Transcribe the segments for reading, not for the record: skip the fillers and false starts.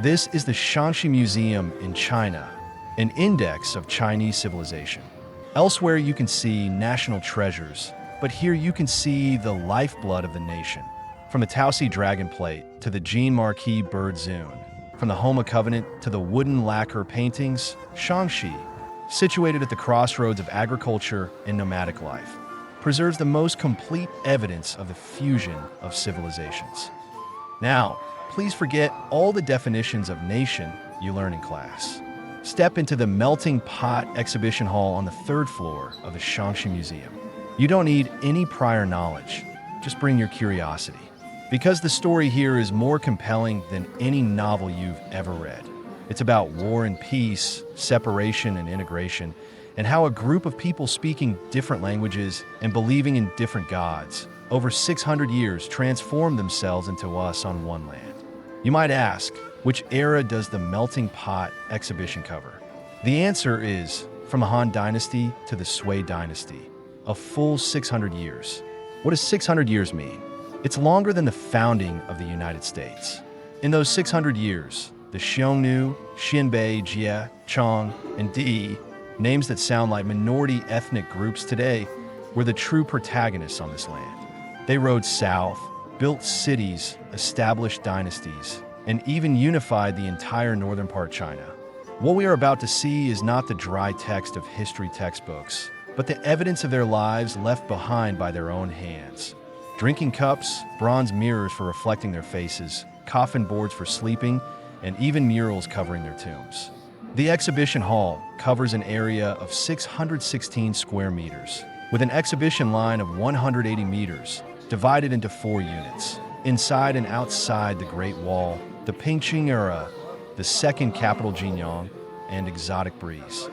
This is the Shanxi Museum in China, an index of Chinese civilization. Elsewhere you can see national treasures, but here you can see the lifeblood of the nation. From the Taosi dragon plate to the Jean Marquis bird zune, from the Homa Covenant to the wooden lacquer paintings, Shanxi, situated at the crossroads of agriculture and nomadic life, preserves the most complete evidence of the fusion of civilizations. Now, please forget all the definitions of nation you learn in class. Step into the Melting Pot exhibition hall on the third floor of the Shanxi Museum. You don't need any prior knowledge, just bring your curiosity. Because the story here is more compelling than any novel you've ever read. It's about war and peace, separation and integration, and how a group of people speaking different languages and believing in different gods over 600 years transformed themselves into us on one land. You might ask, which era does the Melting Pot exhibition cover? The answer is from the Han Dynasty to the Sui Dynasty, a full 600 years. What does 600 years mean? It's longer than the founding of the United States. In those 600 years, the Xiongnu, Xinbei, Jie, Chong, and Di, names that sound like minority ethnic groups today, were the true protagonists on this land. They rode south, built cities, established dynasties, and even unified the entire northern part China. What we are about to see is not the dry text of history textbooks, but the evidence of their lives left behind by their own hands. Drinking cups, bronze mirrors for reflecting their faces, coffin boards for sleeping, and even murals covering their tombs. The exhibition hall covers an area of 616 square meters, with an exhibition line of 180 meters, divided into 4 units. Inside and outside the Great Wall, the Pingqing era, the second capital Jinyang, and exotic breeze.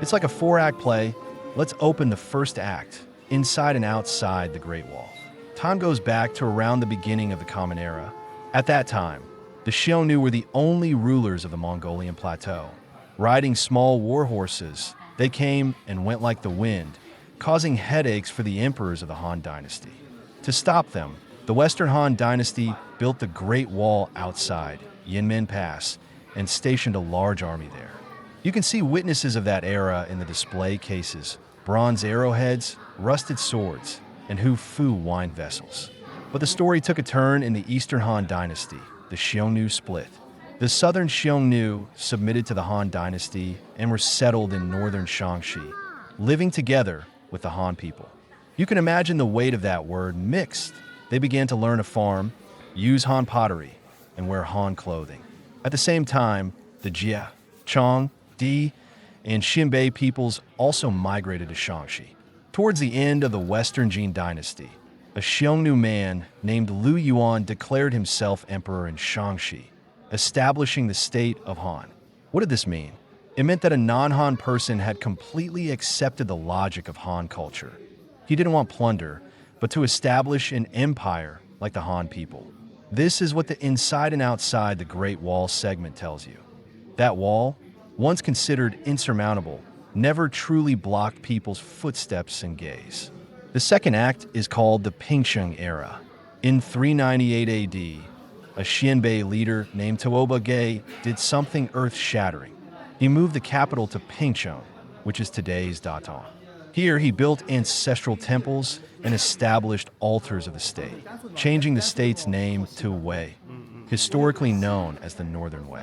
It's like a 4-act play. Let's open the first act, inside and outside the Great Wall. Time goes back to around the beginning of the Common Era. At that time, the Xiongnu were the only rulers of the Mongolian plateau. Riding small war horses, they came and went like the wind, causing headaches for the emperors of the Han Dynasty. To stop them, the Western Han Dynasty built the Great Wall outside Yinmen Pass and stationed a large army there. You can see witnesses of that era in the display cases, bronze arrowheads, rusted swords, and Fu wine vessels. But the story took a turn in the Eastern Han Dynasty. The Xiongnu split. The southern Xiongnu submitted to the Han Dynasty and were settled in northern Shanxi, living together with the Han people. You can imagine the weight of that word, mixed. They began to learn to farm, use Han pottery, and wear Han clothing. At the same time, the Jie, Chong, Di, and Xinbei peoples also migrated to Shanxi. Towards the end of the Western Jin Dynasty, a Xiongnu man named Lu Yuan declared himself emperor in Shanxi, establishing the state of Han. What did this mean? It meant that a non-Han person had completely accepted the logic of Han culture. He didn't want plunder, but to establish an empire like the Han people. This is what the inside and outside the Great Wall segment tells you. That wall, once considered insurmountable, never truly blocked people's footsteps and gaze. The second act is called the Pingqing era. In 398 AD, a Xianbei leader named Tuoba Ge did something earth-shattering. He moved the capital to Pingcheng, which is today's Datong. Here he built ancestral temples and established altars of the state, changing the state's name to Wei, historically known as the Northern Wei.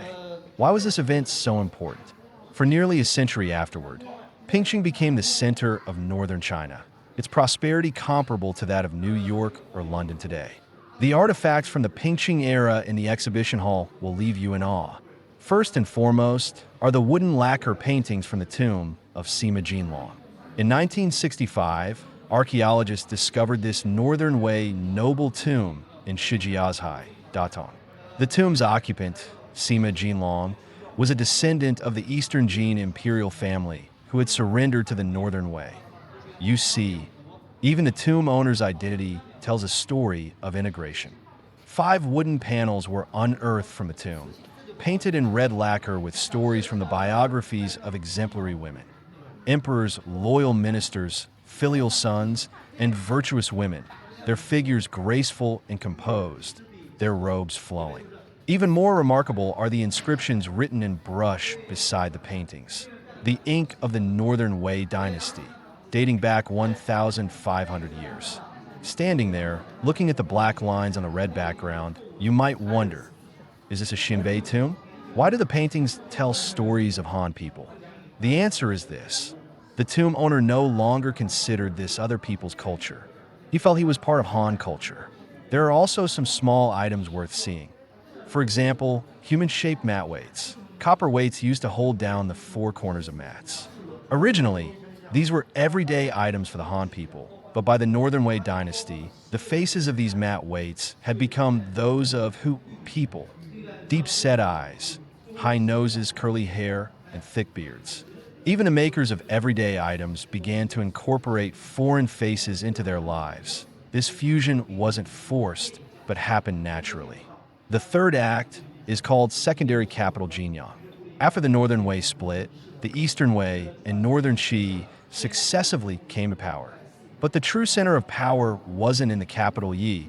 Why was this event so important? For nearly a century afterward, Pingqing became the center of northern China, its prosperity comparable to that of New York or London today. The artifacts from the Pingqing era in the exhibition hall will leave you in awe. First and foremost are the wooden lacquer paintings from the tomb of Sima Jinlong. In 1965, archaeologists discovered this Northern Wei noble tomb in Shijiazhai, Datong. The tomb's occupant, Sima Jinlong, was a descendant of the Eastern Jin imperial family who had surrendered to the Northern Wei. You see, even the tomb owner's identity tells a story of integration. 5 wooden panels were unearthed from the tomb, painted in red lacquer with stories from the biographies of exemplary women. Emperors, loyal ministers, filial sons, and virtuous women, their figures graceful and composed, their robes flowing. Even more remarkable are the inscriptions written in brush beside the paintings. The ink of the Northern Wei dynasty, dating back 1,500 years. Standing there, looking at the black lines on the red background, you might wonder, is this a Xinbei tomb? Why do the paintings tell stories of Han people? The answer is this. The tomb owner no longer considered this other people's culture. He felt he was part of Han culture. There are also some small items worth seeing. For example, human-shaped mat weights, copper weights used to hold down the four corners of mats. Originally, these were everyday items for the Han people, but by the Northern Wei dynasty, the faces of these mat weights had become those of who people. Deep-set eyes, high noses, curly hair, and thick beards. Even the makers of everyday items began to incorporate foreign faces into their lives. This fusion wasn't forced, but happened naturally. The third act is called Secondary Capital Jinyang. After the Northern Wei split, the Eastern Wei and Northern Qi successively came to power. But the true center of power wasn't in the capital Yi,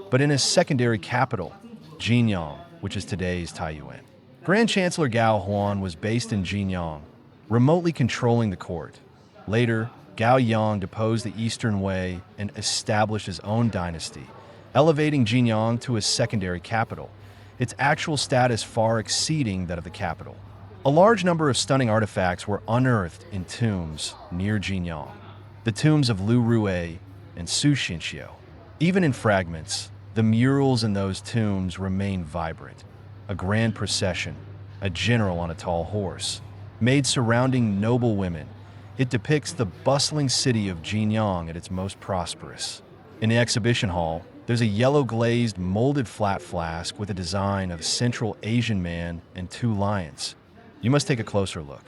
but in a secondary capital, Jinyang, which is today's Taiyuan. Grand Chancellor Gao Huan was based in Jinyang, remotely controlling the court. Later, Gao Yang deposed the Eastern Wei and established his own dynasty, elevating Jinyang to a secondary capital, its actual status far exceeding that of the capital. A large number of stunning artifacts were unearthed in tombs near Jinyang, the tombs of Lu Rui and Su Xinxiu. Even in fragments, the murals in those tombs remain vibrant. A grand procession, a general on a tall horse, made surrounding noble women. It depicts the bustling city of Jinyang at its most prosperous. In the exhibition hall, there's a yellow-glazed, molded flat flask with a design of a Central Asian man and two lions. You must take a closer look.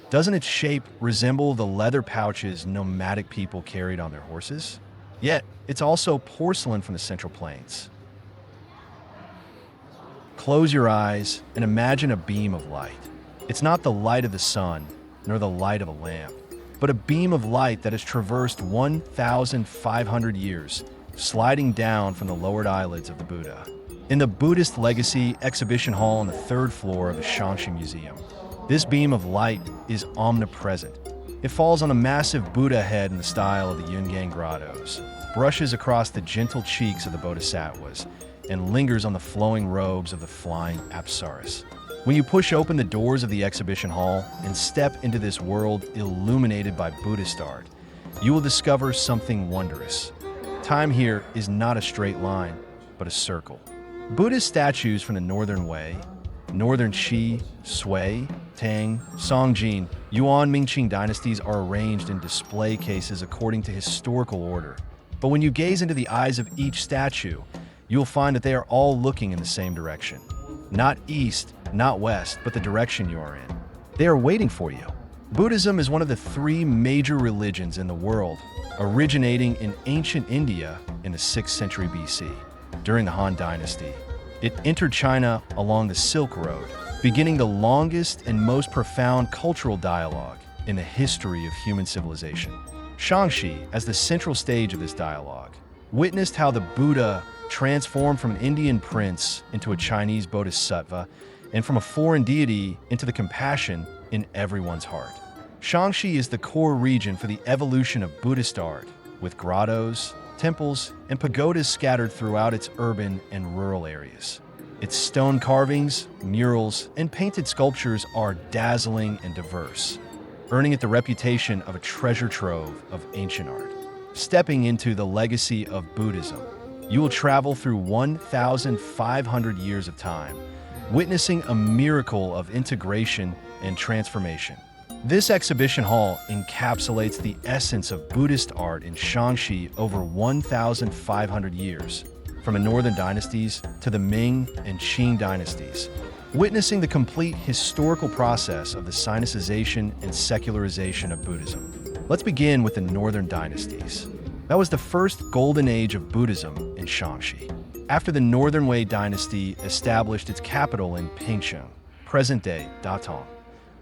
Doesn't its shape resemble the leather pouches nomadic people carried on their horses? Yet, it's also porcelain from the Central Plains. Close your eyes and imagine a beam of light. It's not the light of the sun, nor the light of a lamp, but a beam of light that has traversed 1,500 years, sliding down from the lowered eyelids of the Buddha. In the Buddhist Legacy exhibition hall on the third floor of the Shanxi Museum, this beam of light is omnipresent. It falls on a massive Buddha head in the style of the Yungang grottos, brushes across the gentle cheeks of the bodhisattvas, and lingers on the flowing robes of the flying apsaras. When you push open the doors of the exhibition hall and step into this world illuminated by Buddhist art, you will discover something wondrous. Time here is not a straight line, but a circle. Buddhist statues from the Northern Wei, Northern Qi, Sui, Tang, Songjin, Yuan, Mingqing dynasties are arranged in display cases according to historical order. But when you gaze into the eyes of each statue, you'll find that they are all looking in the same direction. Not east, not west, but the direction you are in. They are waiting for you. Buddhism is one of the three major religions in the world, originating in ancient India in the 6th century BC. During the Han Dynasty, it entered China along the Silk Road, beginning the longest and most profound cultural dialogue in the history of human civilization. Shanxi, as the central stage of this dialogue, witnessed how the Buddha transformed from an Indian prince into a Chinese bodhisattva and from a foreign deity into the compassion in everyone's heart. Shanxi is the core region for the evolution of Buddhist art, with grottos, temples, and pagodas scattered throughout its urban and rural areas. Its stone carvings, murals, and painted sculptures are dazzling and diverse, earning it the reputation of a treasure trove of ancient art. Stepping into the legacy of Buddhism, you will travel through 1,500 years of time, witnessing a miracle of integration and transformation. This exhibition hall encapsulates the essence of Buddhist art in Shanxi over 1,500 years, from the northern dynasties to the Ming and Qing dynasties, witnessing the complete historical process of the Sinicization and secularization of Buddhism. Let's begin with the northern dynasties. That was the first golden age of Buddhism in Shanxi. After the Northern Wei dynasty established its capital in Pingsheng, present-day Datong,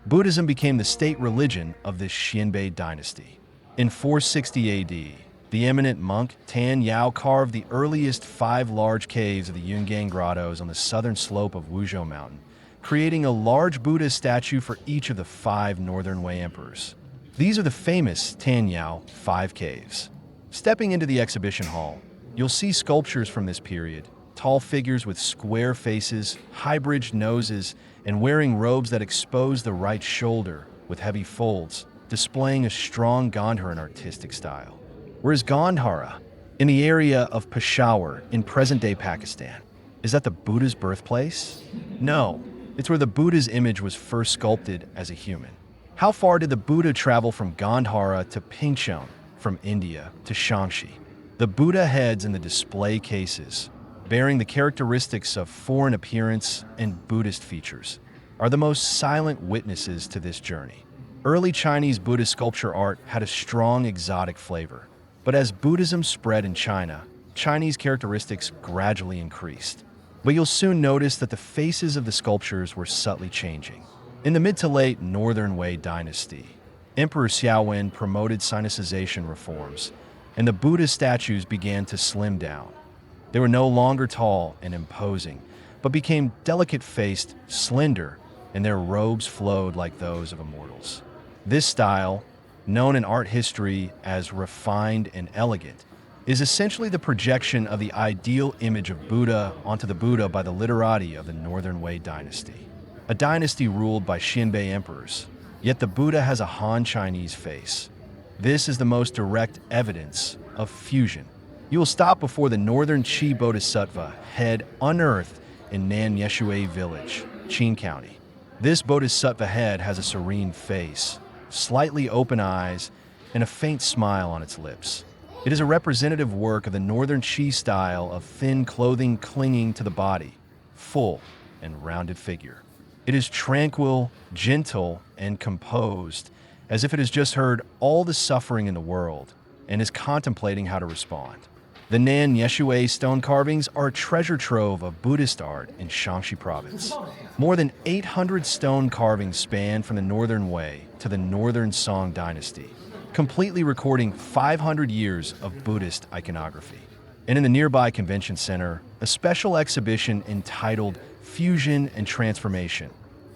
Buddhism became the state religion of the Xinbei dynasty. In 460 AD, The eminent monk Tan Yao carved the earliest 5 large caves of the Yungang grottos on the southern slope of Wuzhou Mountain, creating a large Buddha statue for each of the 5 Northern Wei emperors. These are the famous Tan Yao 5 caves. Stepping into the exhibition hall, you'll see sculptures from this period, tall figures with square faces, high-bridged noses, and wearing robes that expose the right shoulder with heavy folds, displaying a strong Gandharan artistic style. Whereas Gandhara, in the area of Peshawar in present-day Pakistan, is that the Buddha's birthplace? No, it's where the Buddha's image was first sculpted as a human. How far did the Buddha travel from Gandhara to Pingcheng, from India to Shanxi? The Buddha heads in the display cases, bearing the characteristics of foreign appearance and Buddhist features, are the most silent witnesses to this journey. Early Chinese Buddhist sculpture art had a strong exotic flavor, but as Buddhism spread in China, Chinese characteristics gradually increased. But you'll soon notice that the faces of the sculptures were subtly changing. In the mid to late Northern Wei dynasty, Emperor Xiaowen promoted sinicization reforms, and the Buddha statues began to slim down. They were no longer tall and imposing, but became delicate-faced, slender, and their robes flowed like those of immortals. This style, known in art history as refined and elegant, is essentially the projection of the ideal image of Buddha onto the Buddha by the literati of the Northern Wei dynasty, a dynasty ruled by Xianbei emperors, yet the Buddha has a Han Chinese face. This is the most direct evidence of fusion. You will stop before the Northern Qi Bodhisattva head unearthed in Nan Yeshui village, Qin County. This Bodhisattva head has a serene face, slightly open eyes, and a faint smile on its lips. It is a representative work of the Northern Qi style of thin clothing clinging to the body, full and rounded figure. It is tranquil, gentle, and composed, as if it has just heard all the suffering in the world and is contemplating how to respond. The Nan Yeshui stone carvings are a treasure trove of Buddhist art in Shanxi province. More than 800 stone carvings span from the Northern Wei to the Northern Song dynasty, completely recording 500 years of Buddhist iconography. And in the nearby convention center, a special exhibition entitled Fusion and Transformation,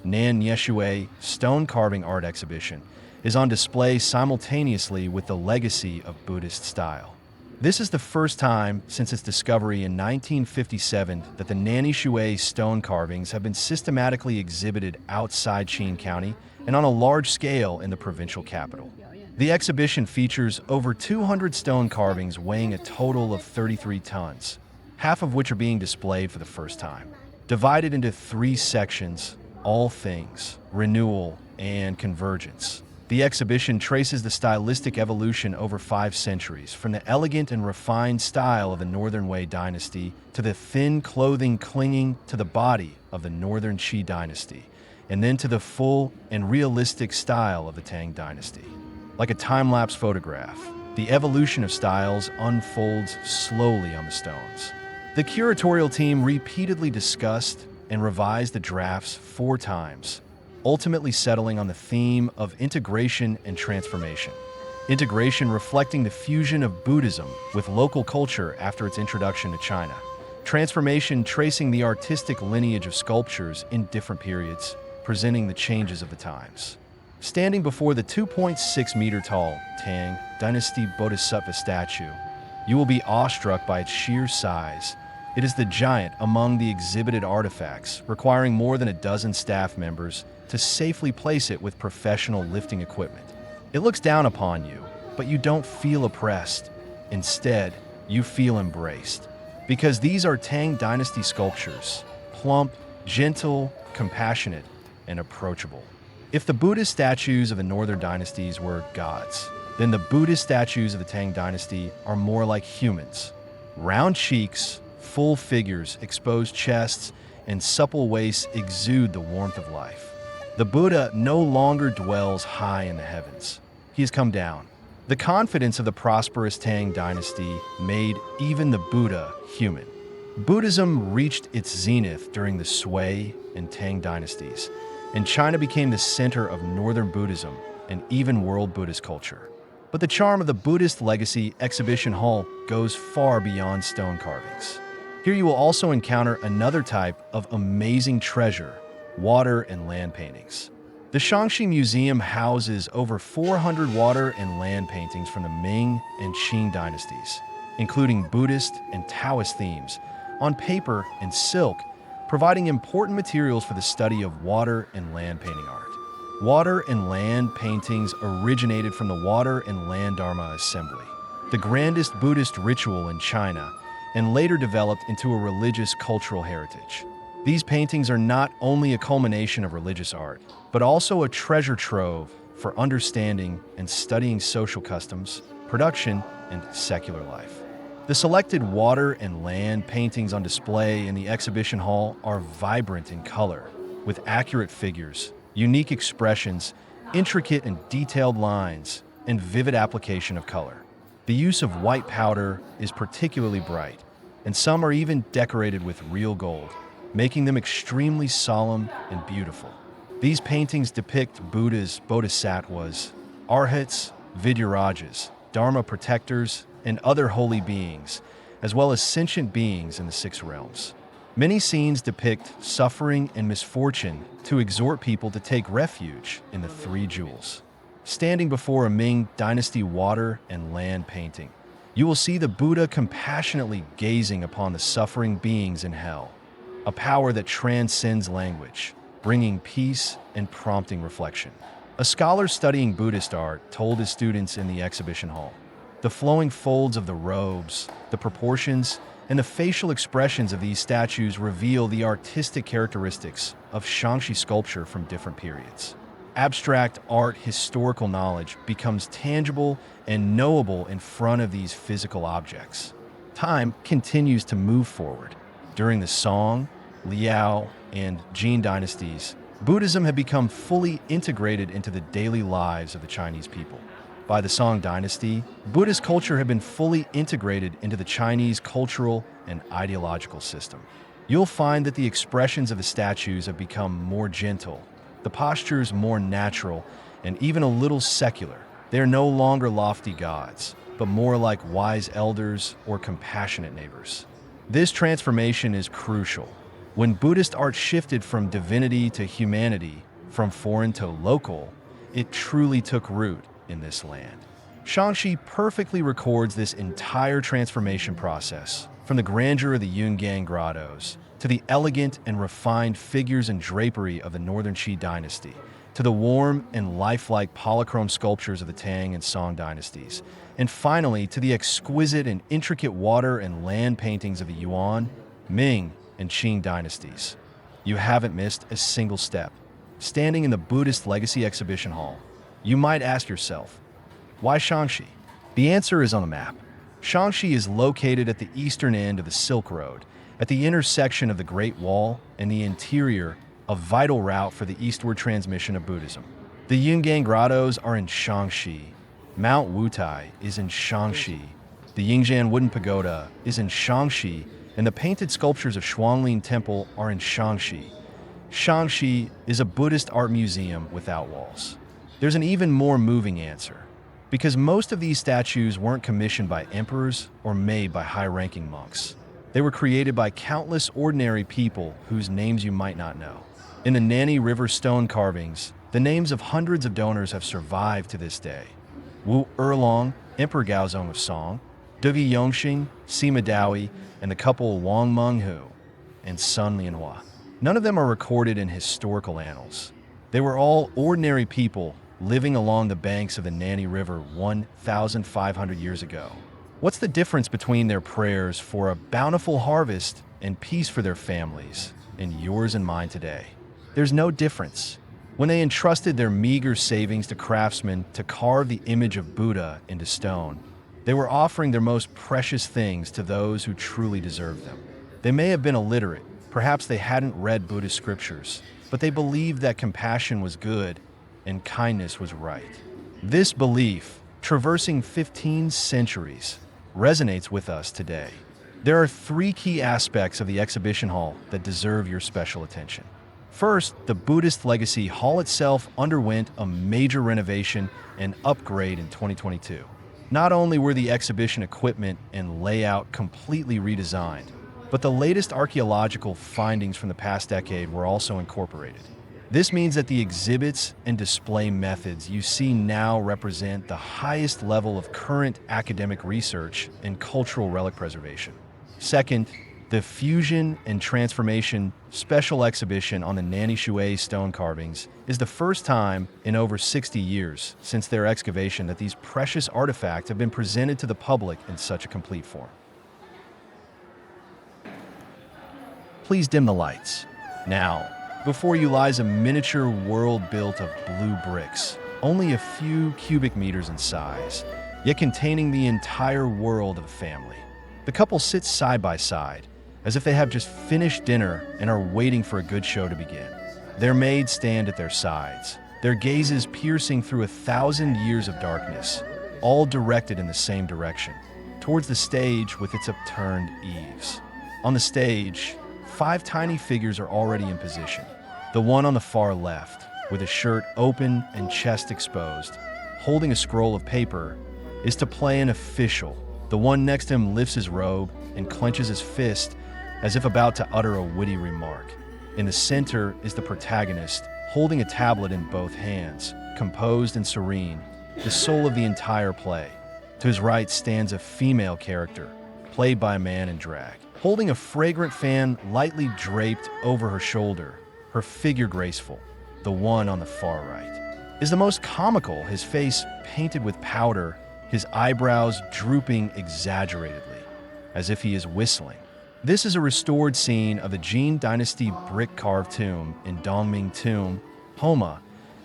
Nan Yeshui Stone Carving Art Exhibition, is on display simultaneously with the legacy of Buddhist style. This is the first time since its discovery in 1957 that the Nan Shui stone carvings have been systematically exhibited outside Qin County and on a large scale in the provincial capital. The exhibition features over 200 stone carvings weighing a total of 33 tons, half of which are being displayed for the first time. Divided into 3 sections, all things, renewal, and convergence. The exhibition traces the stylistic evolution over 5 centuries, from the elegant and refined style of the Northern Wei dynasty to the thin clothing clinging to the body of the Northern Qi dynasty, and then to the full and realistic style of the Tang dynasty. Like a time-lapse photograph, the evolution of styles unfolds slowly on the stones. The curatorial team repeatedly discussed and revised the drafts 4 times, ultimately settling on the theme of integration and transformation. Integration reflecting the fusion of Buddhism with local culture after its introduction to China. Transformation tracing the artistic lineage of sculptures in different periods, presenting the changes of the times. Standing before the 2.6-meter-tall Tang Dynasty Bodhisattva statue, you will be awestruck by its sheer size. It is the giant among the exhibited artifacts, requiring more than a dozen staff members to safely place it with professional lifting equipment. It looks down upon you, but you don't feel oppressed. Instead, you feel embraced. Because these are Tang Dynasty sculptures, plump, gentle, compassionate, and approachable. If the Buddhist statues of the northern dynasties were gods, then the Buddhist statues of the Tang Dynasty are more like humans. Round cheeks, full figures, exposed chests, and supple waists exude the warmth of life. The Buddha no longer dwells high in the heavens. He has come down. The confidence of the prosperous Tang Dynasty made even the Buddha human. Buddhism reached its zenith during the Sui and Tang dynasties, and China became the center of northern Buddhism and even world Buddhist culture. But the charm of the Buddhist Legacy Exhibition Hall goes far beyond stone carvings. Here you will also encounter another type of amazing treasure: water and land paintings. The Shanxi Museum houses over 400 water and land paintings from the Ming and Qing dynasties, including Buddhist and Taoist themes, on paper and silk, providing important materials for the study of water and land painting art. Water and land paintings originated from the Water and Land Dharma Assembly, the grandest Buddhist ritual in China, and later developed into a religious cultural heritage. These paintings are not only a culmination of religious art, but also a treasure trove for understanding and studying social customs, production, and secular life. The selected water and land paintings on display in the exhibition hall are vibrant in color, with accurate figures, unique expressions, intricate and detailed lines, and vivid application of color. The use of white powder is particularly bright, and some are even decorated with real gold, making them extremely solemn and beautiful. These paintings depict Buddha's bodhisattvas, arhats, vidyarajas, dharma protectors, and other holy beings, as well as sentient beings in the six realms. Many scenes depict suffering and misfortune to exhort people to take refuge in the three jewels. Standing before a Ming Dynasty water and land painting, you will see the Buddha compassionately gazing upon the suffering beings in hell, a power that transcends language, bringing peace and prompting reflection. A scholar studying Buddhist art told his students in the exhibition hall, "The flowing folds of the robes, the proportions, and the facial expressions of these statues reveal the artistic characteristics of Shanxi sculpture from different periods." Abstract art historical knowledge becomes tangible and knowable in front of these physical objects. Time continues to move forward. During the Song, Liao, and Jin dynasties, Buddhism had become fully integrated into the daily lives of the Chinese people. By the Song dynasty, Buddhist culture had been fully integrated into the Chinese cultural and ideological system. You'll find that the expressions of the statues have become more gentle, the postures more natural, and even a little secular. They are no longer lofty gods, but more like wise elders or compassionate neighbors. This transformation is crucial. When Buddhist art shifted from divinity to humanity, from foreign to local, it truly took root in this land. Shanxi perfectly records this entire transformation process, from the grandeur of the Yungan grottos, to the elegant and refined figures and drapery of the Northern Qi dynasty, to the warm and lifelike polychrome sculptures of the Tang and Song dynasties, and finally to the exquisite and intricate water and land paintings of the Yuan, Ming, and Qing dynasties. You haven't missed a single step. Standing in the Buddhist Legacy Exhibition Hall, you might ask yourself, why Shanxi? The answer is on the map. Shanxi is located at the eastern end of the Silk Road, at the intersection of the Great Wall and the interior, a vital route for the eastward transmission of Buddhism. The Yungan grottos are in Shanxi. Mount Wutai is in Shanxi. The Yingjian Wooden Pagoda is in Shanxi, and the painted sculptures of Shuanglin Temple are in Shanxi. Shanxi is a Buddhist art museum without walls. There's an even more moving answer. Because most of these statues weren't commissioned by emperors or made by high-ranking monks. They were created by countless ordinary people whose names you might not know. In the Nanny River stone carvings, the names of hundreds of donors have survived to this day. Wu Erlong, Emperor Gaozong of Song, Dugi Yongxing, Sima Daoi, and the couple Wang Menghu and Sun Lianhua. None of them are recorded in historical annals. They were all ordinary people living along the banks of the Nanny River 1,500 years ago. What's the difference between their prayers for a bountiful harvest and peace for their families, and yours and mine today? There's no difference. When they entrusted their meager savings to craftsmen to carve the image of Buddha into stone, they were offering their most precious things to those who truly deserved them. They may have been illiterate, perhaps they hadn't read Buddhist scriptures, but they believed that compassion was good and kindness was right. This belief, traversing 15 centuries, resonates with us today. There are three key aspects of the exhibition hall that deserve your special attention. First, the Buddhist Legacy Hall itself underwent a major renovation and upgrade in 2022. Not only were the exhibition equipment and layout completely redesigned, but the latest archaeological findings from the past decade were also incorporated. This means that the exhibits and display methods you see now represent the highest level of current academic research and cultural relic preservation. Second, the Fusion and Transformation Special Exhibition on the Nani Shui stone carvings is the first time in over 60 years since their excavation that these precious artifacts have been presented to the public in such a complete form. Please dim the lights. Now, before you lies a miniature world built of blue bricks, only a few cubic meters in size, yet containing the entire world of a family. The couple sits side by side, as if they have just finished dinner and are waiting for a good show to begin. Their maids stand at their sides, their gazes piercing through 1,000 years of darkness, all directed in the same direction, towards the stage with its upturned eaves. On the stage, 5 tiny figures are already in position. The one on the far left, with his shirt open and chest exposed, holding a scroll of paper, is to play an official. The one next to him lifts his robe and clenches his fist as if about to utter a witty remark. In the center is the protagonist, holding a tablet in both hands, composed and serene, the soul of the entire play. To his right stands a female character, played by a man in drag, holding a fragrant fan lightly draped over her shoulder, her figure graceful. The one on the far right is the most comical, his face painted with powder, his eyebrows drooping exaggeratedly, as if he is whistling. This is a restored scene of the Jin Dynasty brick-carved tomb in Dongming Tomb, Homa,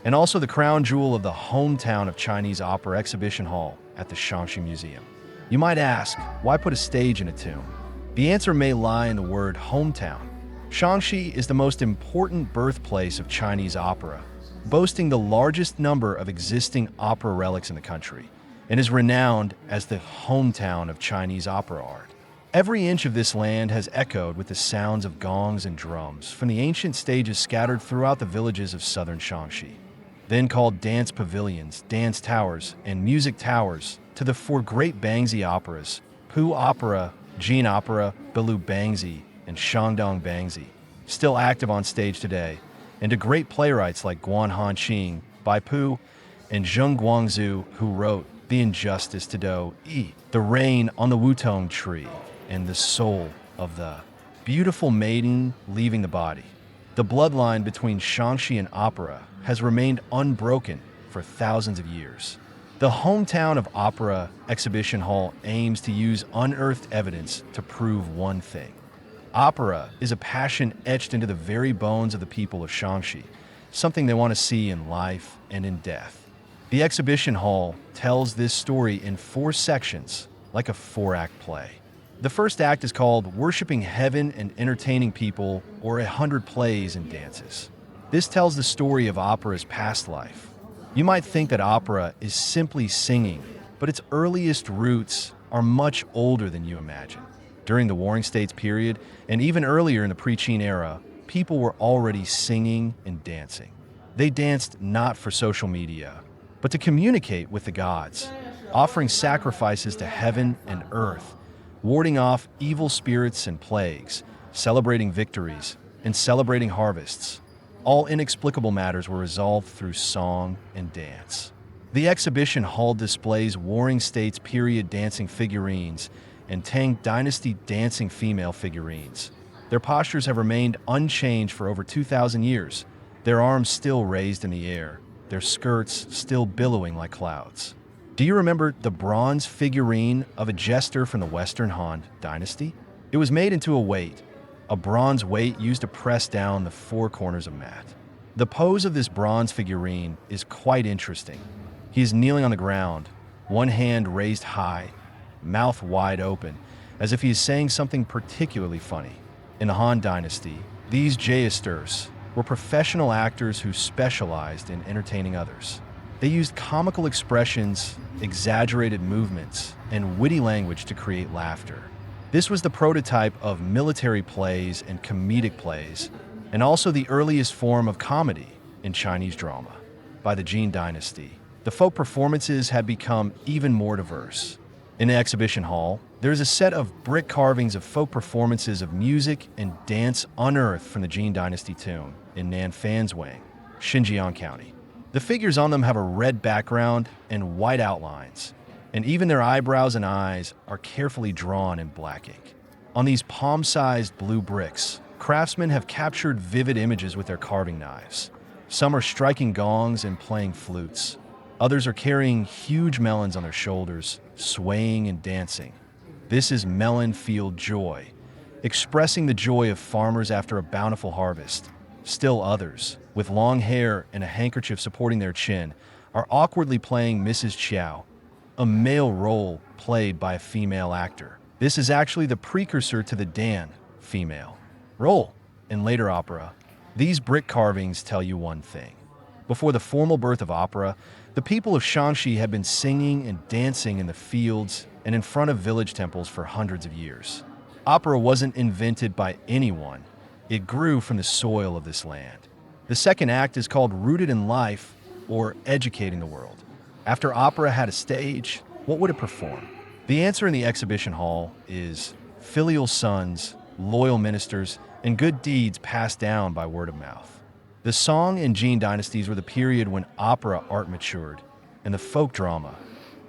and also the crown jewel of the hometown of Chinese opera exhibition hall at the Shanxi Museum. You might ask, why put a stage in a tomb? The answer may lie in the word hometown. Shanxi is the most important birthplace of Chinese opera, boasting the largest number of existing opera relics in the country, and is renowned as the hometown of Chinese opera art. Every inch of this land has echoed with the sounds of gongs and drums from the ancient stages scattered throughout the villages of southern Shanxi, then called dance pavilions, dance towers, and music towers, to the 4 great Bangzi operas, Pu Opera, Jin Opera, Bilu Bangzi, and Shandong Bangzi, still active on stage today, and to great playwrights like Guan Hanqing, Bai Pu, and Zheng Guangzhu, who wrote The Injustice to Do Yi, The Rain on the Wutong Tree, and The Soul of the Beautiful Maiden Leaving the Body. The bloodline between Shanxi and opera has remained unbroken for thousands of years. The hometown of Opera Exhibition Hall aims to use unearthed evidence to prove one thing. Opera is a passion etched into the very bones of the people of Shanxi, something they want to see in life and in death. The exhibition hall tells this story in 4 sections, like a 4-act play. The first act is called Worshipping Heaven and Entertaining People, or 100 Plays and Dances. This tells the story of opera's past life. You might think that opera is simply singing, but its earliest roots are much older than you imagine. During the Warring States period, and even earlier in the pre-Qin era, people were already singing and dancing. They danced not for social media, but to communicate with the gods, offering sacrifices to heaven and earth, warding off evil spirits and plagues, celebrating victories, and celebrating harvests. All inexplicable matters were resolved through song and dance. The exhibition hall displays Warring States period dancing figurines and Tang Dynasty dancing female figurines. Their postures have remained unchanged for over 2,000 years, their arms still raised in the air, their skirts still billowing like clouds. Do you remember the bronze figurine of a jester from the Western Han Dynasty? It was made into a weight, a bronze weight used to press down the 4 corners of mat. The pose of this bronze figurine is quite interesting. He is kneeling on the ground, one hand raised high, mouth wide open, as if he is saying something particularly funny. In the Han Dynasty, these jesters were professional actors who specialized in entertaining others. They used comical expressions, exaggerated movements, and witty language to create laughter. This was the prototype of military plays and comedic plays, and also the earliest form of comedy in Chinese drama. By the Jin Dynasty, the folk performances had become even more diverse. In the exhibition hall, there is a set of brick carvings of folk performances of music and dance unearthed from the Jin Dynasty tomb in Nanfanzwang, Xinjiang County. The figures on them have a red background and white outlines, and even their eyebrows and eyes are carefully drawn in black ink. On these palm-sized blue bricks, craftsmen have captured vivid images with their carving knives. Some are striking gongs and playing flutes. Others are carrying huge melons on their shoulders, swaying and dancing. This is Melon Field Joy, expressing the joy of farmers after a bountiful harvest. Still others, with long hair and a handkerchief supporting their chin, are awkwardly playing Mrs. Chow, a male role played by a female actor. This is actually the precursor to the Dan, female, role in later opera. These brick carvings tell you one thing. Before the formal birth of opera, the people of Shanxi had been singing and dancing in the fields and in front of village temples for hundreds of years. Opera wasn't invented by anyone. It grew from the soil of this land. The second act is called Rooted in Life, or Educating the World. After opera had a stage, what would it perform? The answer in the exhibition hall is filial sons, loyal ministers, and good deeds passed down by word of mouth. The Song and Jin dynasties were the period when opera art matured, and the folk drama,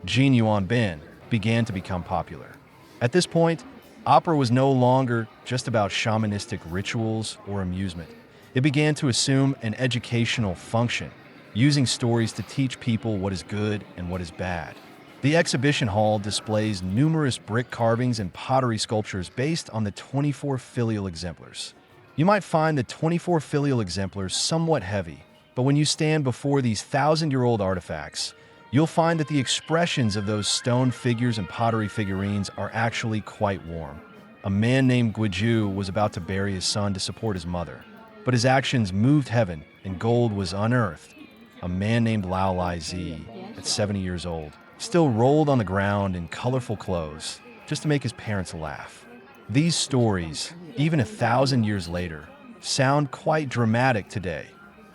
Jin Yuan Bin, began to become popular. At this point, opera was no longer just about shamanistic rituals or amusement. It began to assume an educational function, using stories to teach people what is good and what is bad. The exhibition hall displays numerous brick carvings and pottery sculptures based on the 24 filial exemplars. You might find the 24 filial exemplars somewhat heavy, but when you stand before these thousand-year-old artifacts, you'll find that the expressions of those stone figures and pottery figurines are actually quite warm. A man named Guiju was about to bury his son to support his mother, but his actions moved heaven and gold was unearthed. A man named Lao Lai Zi, at 70 years old, still rolled on the ground in colorful clothes just to make his parents laugh. These stories, even 1,000 years later, sound quite dramatic today,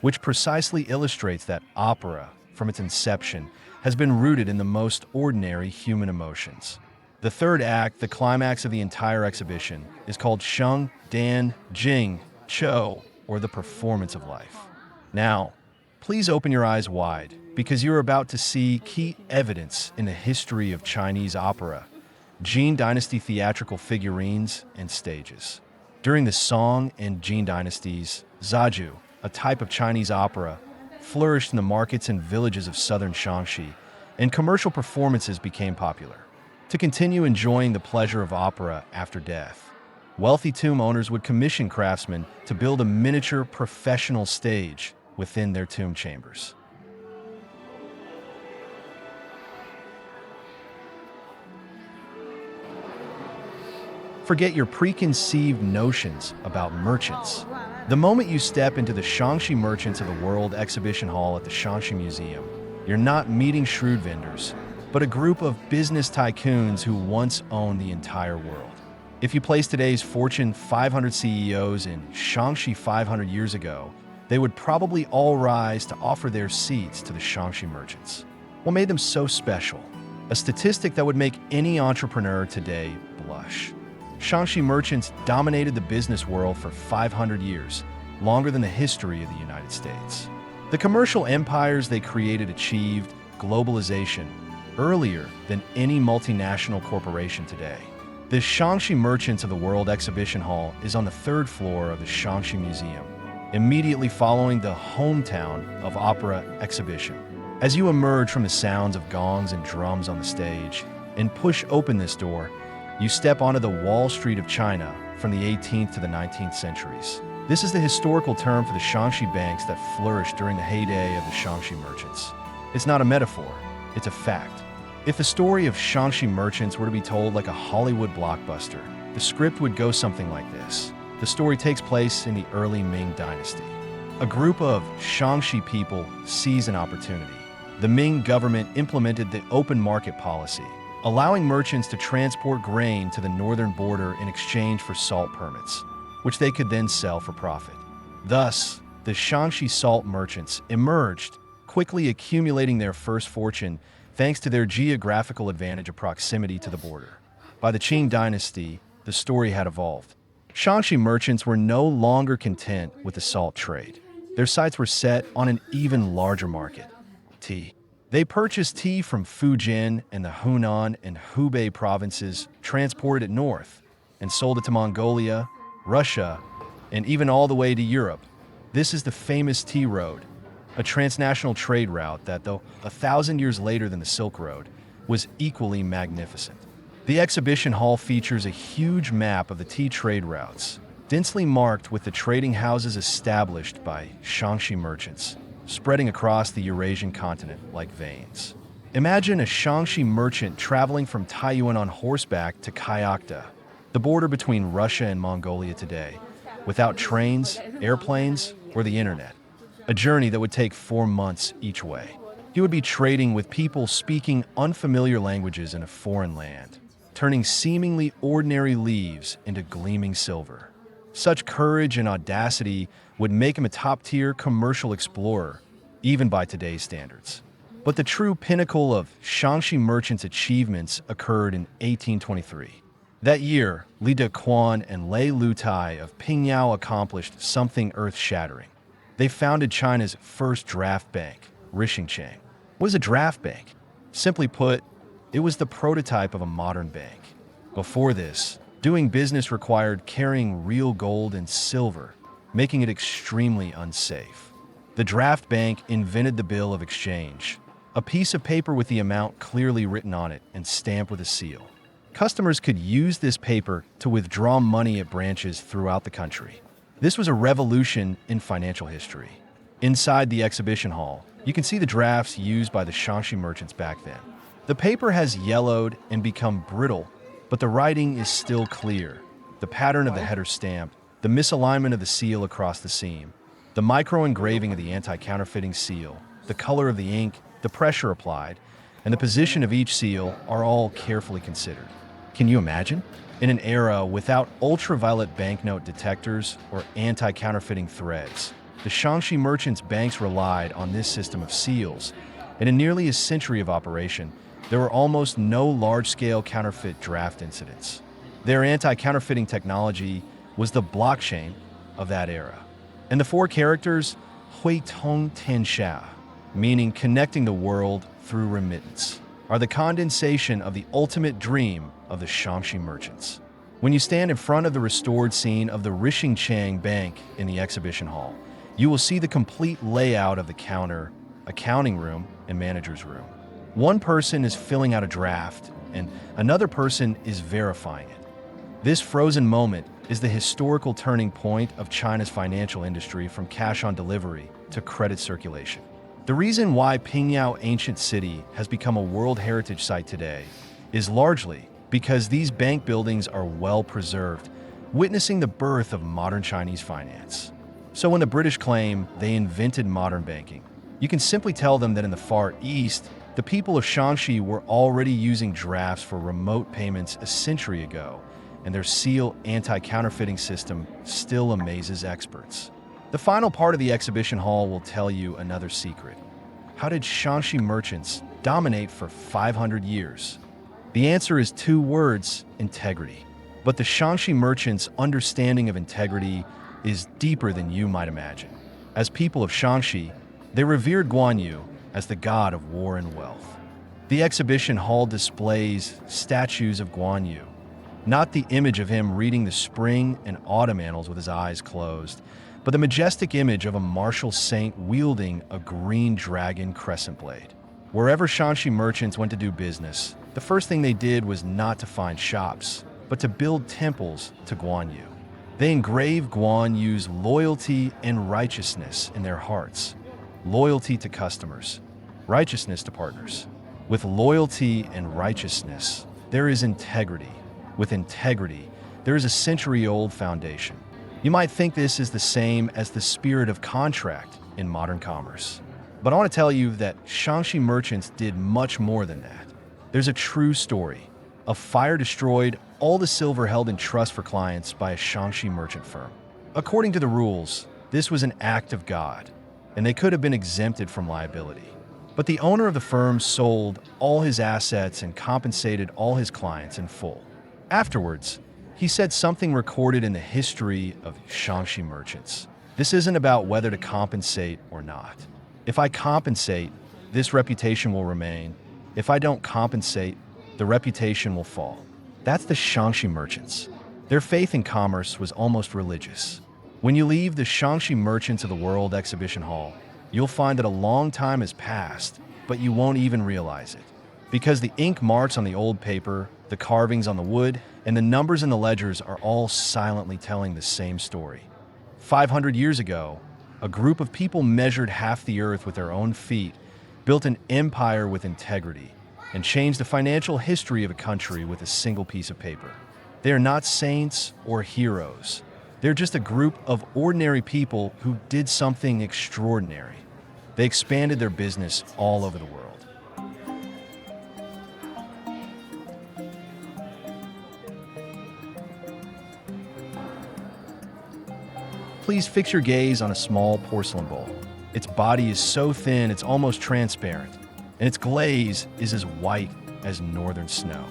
which precisely illustrates that opera, from its inception, has been rooted in the most ordinary human emotions. The third act, the climax of the entire exhibition, is called Sheng Dan Jing Chou, or the Performance of Life. Now, please open your eyes wide, because you're about to see key evidence in the history of Chinese opera, Jin Dynasty theatrical figurines and stages. During the Song and Jin dynasties, zaju, a type of Chinese opera, flourished in the markets and villages of southern Shanxi, and commercial performances became popular. To continue enjoying the pleasure of opera after death, wealthy tomb owners would commission craftsmen to build a miniature professional stage within their tomb chambers. Forget your preconceived notions about merchants. The moment you step into the Shanxi Merchants of the World exhibition hall at the Shanxi Museum, you're not meeting shrewd vendors, but a group of business tycoons who once owned the entire world. If you place today's Fortune 500 CEOs in Shanxi 500 years ago, they would probably all rise to offer their seats to the Shanxi Merchants. What made them so special? A statistic that would make any entrepreneur today blush. Shanxi merchants dominated the business world for 500 years, longer than the history of the United States. The commercial empires they created achieved globalization earlier than any multinational corporation today. The Shanxi Merchants of the World exhibition hall is on the third floor of the Shanxi Museum, immediately following the hometown of opera exhibition. As you emerge from the sounds of gongs and drums on the stage and push open this door, you step onto the Wall Street of China from the 18th to the 19th centuries. This is the historical term for the Shanxi banks that flourished during the heyday of the Shanxi merchants. It's not a metaphor, it's a fact. If the story of Shanxi merchants were to be told like a Hollywood blockbuster, the script would go something like this. The story takes place in the early Ming Dynasty. A group of Shanxi people seized an opportunity. The Ming government implemented the open market policy, allowing merchants to transport grain to the northern border in exchange for salt permits, which they could then sell for profit. Thus, the Shanxi salt merchants emerged, quickly accumulating their first fortune thanks to their geographical advantage of proximity to the border. By the Qing dynasty, the story had evolved. Shanxi merchants were no longer content with the salt trade. Their sights were set on an even larger market: tea. They purchased tea from Fujian and the Hunan and Hubei provinces, transported it north, and sold it to Mongolia, Russia, and even all the way to Europe. This is the famous Tea Road, a transnational trade route that, though 1,000 years later than the Silk Road, was equally magnificent. The exhibition hall features a huge map of the tea trade routes, densely marked with the trading houses established by Shanxi merchants, spreading across the Eurasian continent like veins. Imagine a Shanxi merchant traveling from Taiyuan on horseback to Kayakta, the border between Russia and Mongolia today, without trains, airplanes, or the internet. A journey that would take 4 months each way. He would be trading with people speaking unfamiliar languages in a foreign land, turning seemingly ordinary leaves into gleaming silver. Such courage and audacity would make him a top-tier commercial explorer, even by today's standards. But the true pinnacle of Shanxi merchants' achievements occurred in 1823. That year, Li Dequan and Lei Lutai of Pingyao accomplished something earth-shattering. They founded China's first draft bank, Rixingchang. What is a draft bank? Simply put, it was the prototype of a modern bank. Before this, doing business required carrying real gold and silver, making it extremely unsafe. The draft bank invented the bill of exchange, a piece of paper with the amount clearly written on it and stamped with a seal. Customers could use this paper to withdraw money at branches throughout the country. This was a revolution in financial history. Inside the exhibition hall, you can see the drafts used by the Shanxi merchants back then. The paper has yellowed and become brittle, but the writing is still clear. The pattern of the header stamped, the misalignment of the seal across the seam, the micro-engraving of the anti-counterfeiting seal, the color of the ink, the pressure applied, and the position of each seal are all carefully considered. Can you imagine? In an era without ultraviolet banknote detectors or anti-counterfeiting threads, the Shanxi merchants' banks relied on this system of seals. And in nearly a century of operation, there were almost no large-scale counterfeit draft incidents. Their anti-counterfeiting technology was the blockchain of that era. And the 4 characters, Hui Tong Tian Xia, meaning connecting the world through remittance, are the condensation of the ultimate dream of the Shanxi merchants. When you stand in front of the restored scene of the Rixingchang Bank in the exhibition hall, you will see the complete layout of the counter, accounting room, and manager's room. One person is filling out a draft, and another person is verifying it. This frozen moment is the historical turning point of China's financial industry from cash on delivery to credit circulation. The reason why Pingyao Ancient City has become a World Heritage Site today is largely because these bank buildings are well preserved, witnessing the birth of modern Chinese finance. So when the British claim they invented modern banking, you can simply tell them that in the Far East, the people of Shanxi were already using drafts for remote payments a century ago, and their seal anti-counterfeiting system still amazes experts. The final part of the exhibition hall will tell you another secret. How did Shanxi merchants dominate for 500 years? The answer is 2 words: integrity. But the Shanxi merchants' understanding of integrity is deeper than you might imagine. As people of Shanxi, they revered Guan Yu as the god of war and wealth. The exhibition hall displays statues of Guan Yu, not the image of him reading the spring and autumn annals with his eyes closed, but the majestic image of a martial saint wielding a green dragon crescent blade. Wherever Shanxi merchants went to do business, the first thing they did was not to find shops, but to build temples to Guan Yu. They engraved Guan Yu's loyalty and righteousness in their hearts. Loyalty to customers, righteousness to partners. With loyalty and righteousness, there is integrity. With integrity, there is a century-old foundation. You might think this is the same as the spirit of contract in modern commerce. But I want to tell you that Shanxi merchants did much more than that. There's a true story. A fire destroyed all the silver held in trust for clients by a Shanxi merchant firm. According to the rules, This was an act of God, and they could have been exempted from liability. But the owner of the firm sold all his assets and compensated all his clients in full. Afterwards, he said something recorded in the history of Shanxi merchants. This isn't about whether to compensate or not. If I compensate, this reputation will remain. If I don't compensate, the reputation will fall. That's the Shanxi merchants. Their faith in commerce was almost religious. When you leave the Shanxi Merchants of the World exhibition hall, you'll find that a long time has passed, but you won't even realize it. Because the ink marks on the old paper, the carvings on the wood, and the numbers in the ledgers are all silently telling the same story. 500 years ago, a group of people measured half the earth with their own feet, built an empire with integrity, and changed the financial history of a country with a single piece of paper. They are not saints or heroes. They're just a group of ordinary people who did something extraordinary. They expanded their business all over the world. Please fix your gaze on a small porcelain bowl. Its body is so thin it's almost transparent, and its glaze is as white as northern snow.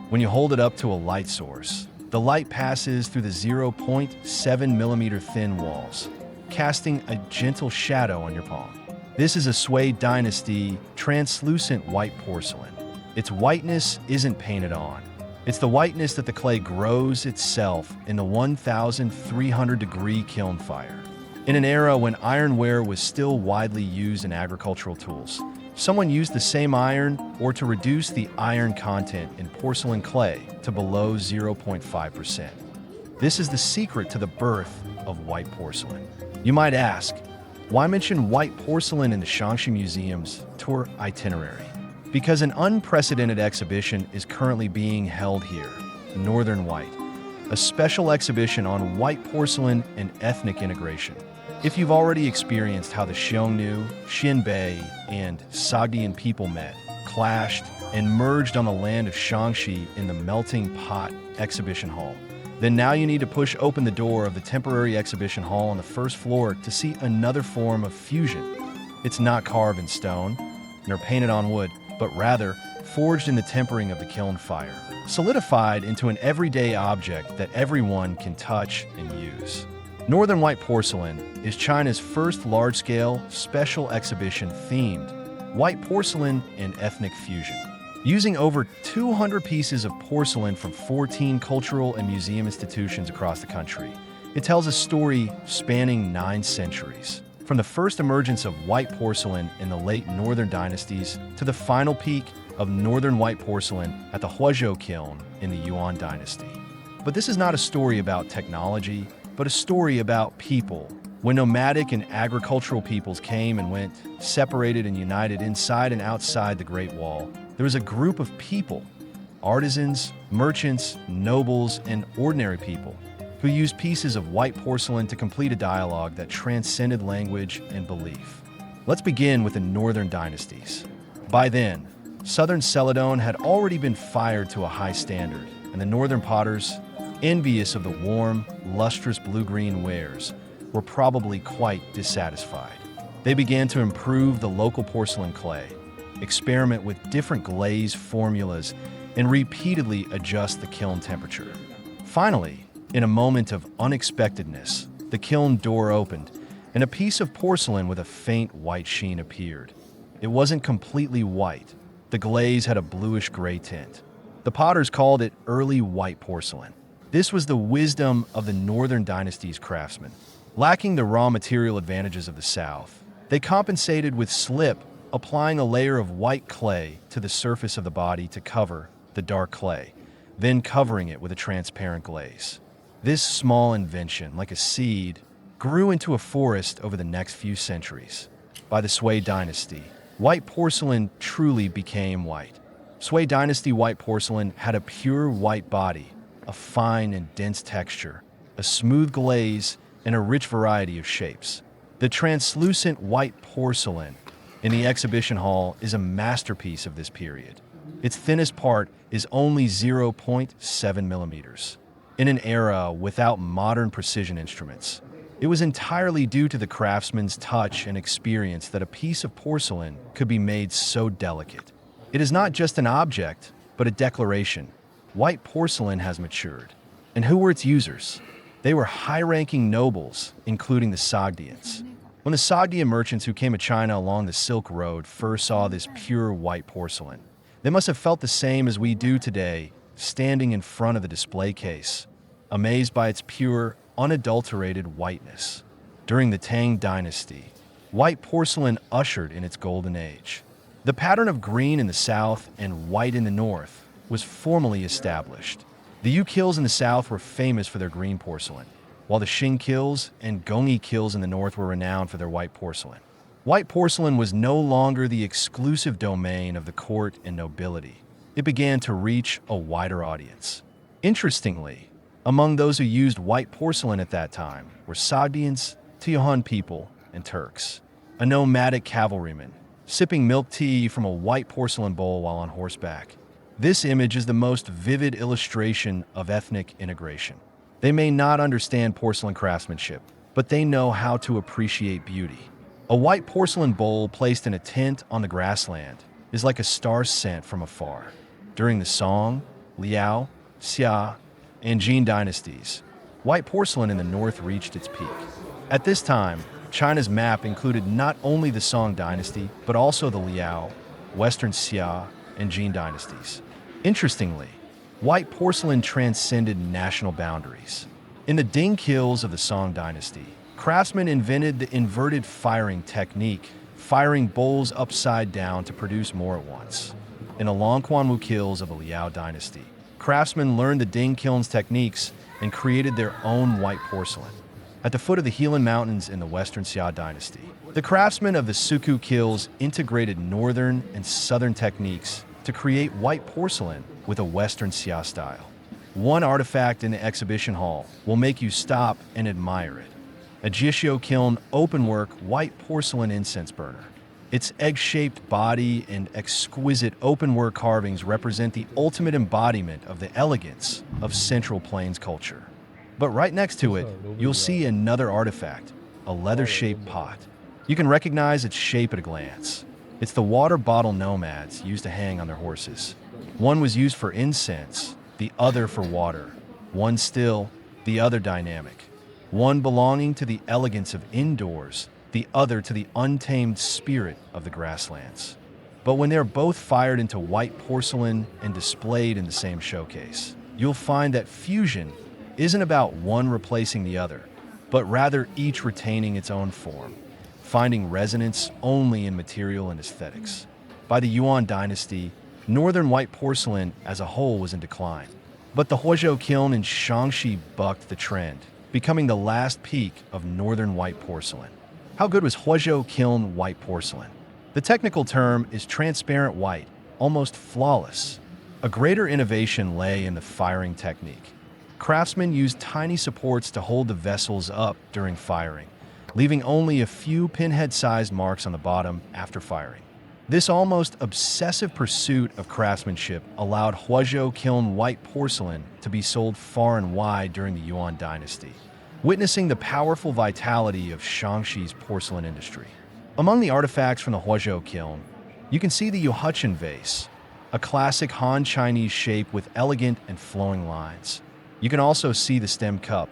When you hold it up to a light source, the light passes through the 0.7 millimeter thin walls, casting a gentle shadow on your palm. This is a Sui Dynasty translucent white porcelain. Its whiteness isn't painted on. It's the whiteness that the clay grows itself in the 1,300-degree kiln fire. In an era when ironware was still widely used in agricultural tools, someone used the same iron or to reduce the iron content in porcelain clay to below 0.5%. This is the secret to the birth of white porcelain. You might ask, why mention white porcelain in the Shanxi Museum's tour itinerary? Because an unprecedented exhibition is currently being held here, Northern White, a special exhibition on white porcelain and ethnic integration. If you've already experienced how the Xiongnu, Xinbei, and Sogdian people met, clashed, and merged on the land of Shanxi in the Melting Pot exhibition hall, then now you need to push open the door of the temporary exhibition hall on the first floor to see another form of fusion. It's not carved in stone, nor painted on wood, but rather forged in the tempering of the kiln fire, solidified into an everyday object that everyone can touch and use. Northern White Porcelain is China's first large-scale special exhibition themed white porcelain and ethnic fusion. Using over 200 pieces of porcelain from 14 cultural and museum institutions across the country, it tells a story spanning 9 centuries. From the first emergence of white porcelain in the late Northern dynasties to the final peak of Northern White porcelain at the Huazhou kiln in the Yuan dynasty. But this is not a story about technology, but a story about people. When nomadic and agricultural peoples came and went, separated and united inside and outside the Great Wall, there was a group of people, artisans, merchants, nobles, and ordinary people, who used pieces of white porcelain to complete a dialogue that transcended language and belief. Let's begin with the Northern dynasties. By then, Southern Celadon had already been fired to a high standard, and the Northern potters, envious of the warm, lustrous blue-green wares, were probably quite dissatisfied. They began to improve the local porcelain clay, experiment with different glaze formulas, and repeatedly adjust the kiln temperature. Finally, in a moment of unexpectedness, the kiln door opened, and a piece of porcelain with a faint white sheen appeared. It wasn't completely white. The glaze had a bluish-gray tint. The potters called it early white porcelain. This was the wisdom of the Northern Dynasty's craftsmen. Lacking the raw material advantages of the South, they compensated with slip, applying a layer of white clay to the surface of the body to cover the dark clay, then covering it with a transparent glaze. This small invention, like a seed, grew into a forest over the next few centuries. By the Sui Dynasty, white porcelain truly became white. Sui Dynasty white porcelain had a pure white body, a fine and dense texture, a smooth glaze, and a rich variety of shapes. The translucent white porcelain in the exhibition hall is a masterpiece of this period. Its thinnest part is only 0.7 millimeters. In an era without modern precision instruments, It was entirely due to the craftsman's touch and experience that a piece of porcelain could be made so delicate. It is not just an object, but a declaration. White porcelain has matured. And who were its users? They were high-ranking nobles, including the Sogdians. When the Sogdian merchants who came to China along the Silk Road first saw this pure white porcelain, they must have felt the same as we do today, standing in front of the display case, amazed by its pure, unadulterated whiteness. During the Tang Dynasty, white porcelain ushered in its golden age. The pattern of green in the south and white in the north was formally established. The Yu Kills in the south were famous for their green porcelain, while the Qing Kills and Gongyi Kills in the north were renowned for their white porcelain. White porcelain was no longer the exclusive domain of the court and nobility. It began to reach a wider audience. Interestingly, among those who used white porcelain at that time were Sogdians, Tiahuan people, and Turks. A nomadic cavalryman, sipping milk tea from a white porcelain bowl while on horseback. This image is the most vivid illustration of ethnic integration. They may not understand porcelain craftsmanship, but they know how to appreciate beauty. A white porcelain bowl placed in a tent on the grassland is like a star sent from afar. During the Song, Liao, Xia, and Jin dynasties, white porcelain in the north reached its peak. At this time, China's map included not only the Song dynasty, but also the Liao, Western Xia, and Jin dynasties. Interestingly, white porcelain transcended national boundaries. In the Ding Kills of the Song dynasty, craftsmen invented the inverted firing technique, firing bowls upside down to produce more at once. In the Longquanwu Kills of the Liao dynasty, craftsmen learned the Ding Kilns techniques and created their own white porcelain. At the foot of the Helan Mountains in the Western Xia dynasty, the craftsmen of the Suku Kills integrated northern and southern techniques to create white porcelain with a Western Xia style. One artifact in the exhibition hall will make you stop and admire it. A Jishio Kiln openwork white porcelain incense burner. Its egg-shaped body and exquisite openwork carvings represent the ultimate embodiment of the elegance of Central Plains culture. But right next to it, you'll see another artifact, a leather-shaped pot. You can recognize its shape at a glance. It's the water bottle nomads used to hang on their horses. One was used for incense, the other for water. One still, the other dynamic. One belonging to the elegance of indoors, the other to the untamed spirit of the grasslands. But when they're both fired into white porcelain and displayed in the same showcase, you'll find that fusion isn't about one replacing the other, but rather each retaining its own form, finding resonance only in material and aesthetics. By the Yuan dynasty, northern white porcelain as a whole was in decline, but the Huozhou kiln in Shanxi bucked the trend, becoming the last peak of northern white porcelain. How good was Huozhou kiln white porcelain? The technical term is transparent white, almost flawless. A greater innovation lay in the firing technique. Craftsmen used tiny supports to hold the vessels up during firing, leaving only a few pinhead-sized marks on the bottom after firing. This almost obsessive pursuit of craftsmanship allowed Huozhou kiln white porcelain to be sold far and wide during the Yuan dynasty, witnessing the powerful vitality of Shanxi's porcelain industry. Among the artifacts from the Huozhou kiln, you can see the Yuhucheng vase, a classic Han Chinese shape with elegant and flowing lines. You can also see the stem cup,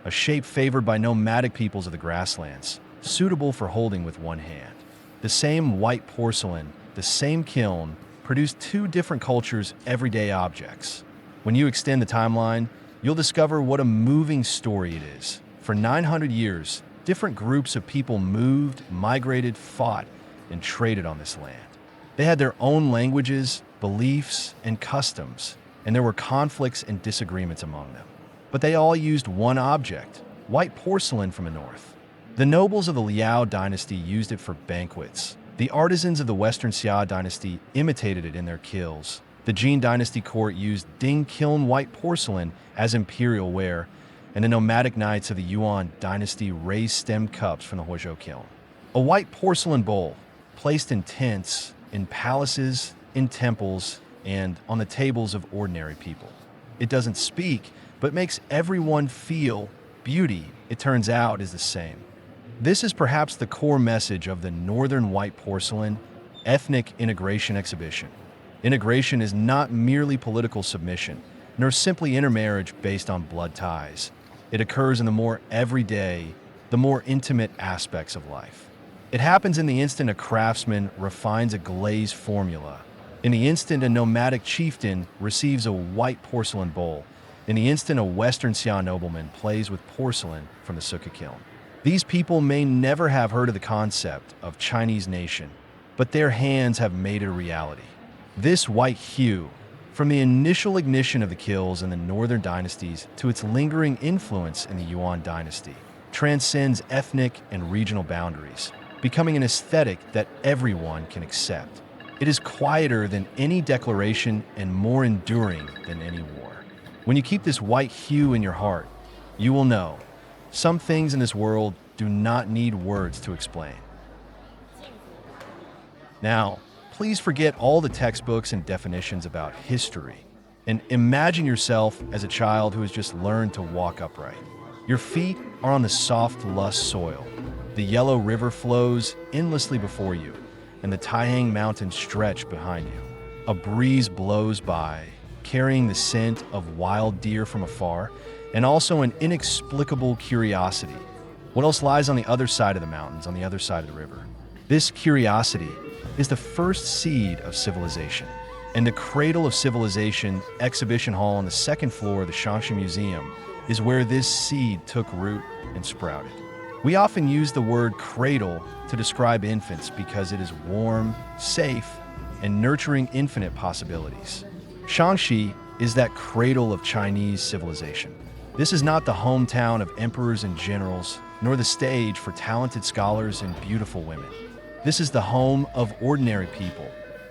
a shape favored by nomadic peoples of the grasslands, suitable for holding with one hand. The same white porcelain, the same kiln, produced two different cultures' everyday objects. When you extend the timeline, you'll discover what a moving story it is. For 900 years, different groups of people moved, migrated, fought, and traded on this land. They had their own languages, beliefs, and customs, and there were conflicts and disagreements among them. But they all used one object, white porcelain from the north. The nobles of the Liao dynasty used it for banquets. The artisans of the Western Xia dynasty imitated it in their kilns. The Jin dynasty court used Ding kiln white porcelain as imperial ware, and the nomadic knights of the Yuan dynasty raised stemmed cups from the Huozhou kiln. A white porcelain bowl, placed in tents, in palaces, in temples, and on the tables of ordinary people. It doesn't speak, but makes everyone feel beauty, it turns out, is the same. This is perhaps the core message of the Northern White Porcelain Ethnic Integration Exhibition. Integration is not merely political submission, nor simply intermarriage based on blood ties. It occurs in the more everyday, the more intimate aspects of life. It happens in the instant a craftsman refines a glaze formula, in the instant a nomadic chieftain receives a white porcelain bowl, in the instant a Western Xia nobleman plays with porcelain from the Suka kiln. These people may never have heard of the concept of Chinese nation, but their hands have made it a reality. This white hue, from the initial ignition of the kilns in the northern dynasties to its lingering influence in the Yuan dynasty, transcends ethnic and regional boundaries, becoming an aesthetic that everyone can accept. It is quieter than any declaration and more enduring than any war. When you keep this white hue in your heart, you will know some things in this world do not need words to explain. Now, please forget all the textbooks and definitions about history and imagine yourself as a child who has just learned to walk upright. Your feet are on the soft, lush soil. The Yellow River flows endlessly before you, and the Taihang Mountains stretch behind you. A breeze blows by, carrying the scent of wild deer from afar, and also an inexplicable curiosity. What else lies on the other side of the mountains, on the other side of the river? This curiosity is the first seed of civilization. And the cradle of civilization exhibition hall on the second floor of the Shanxi Museum is where this seed took root and sprouted. We often use the word cradle to describe infants because it is warm, safe, and nurturing infinite possibilities. Shanxi is that cradle of Chinese civilization. This is not the hometown of emperors and generals, nor the stage for talented scholars and beautiful women. This is the home of ordinary people.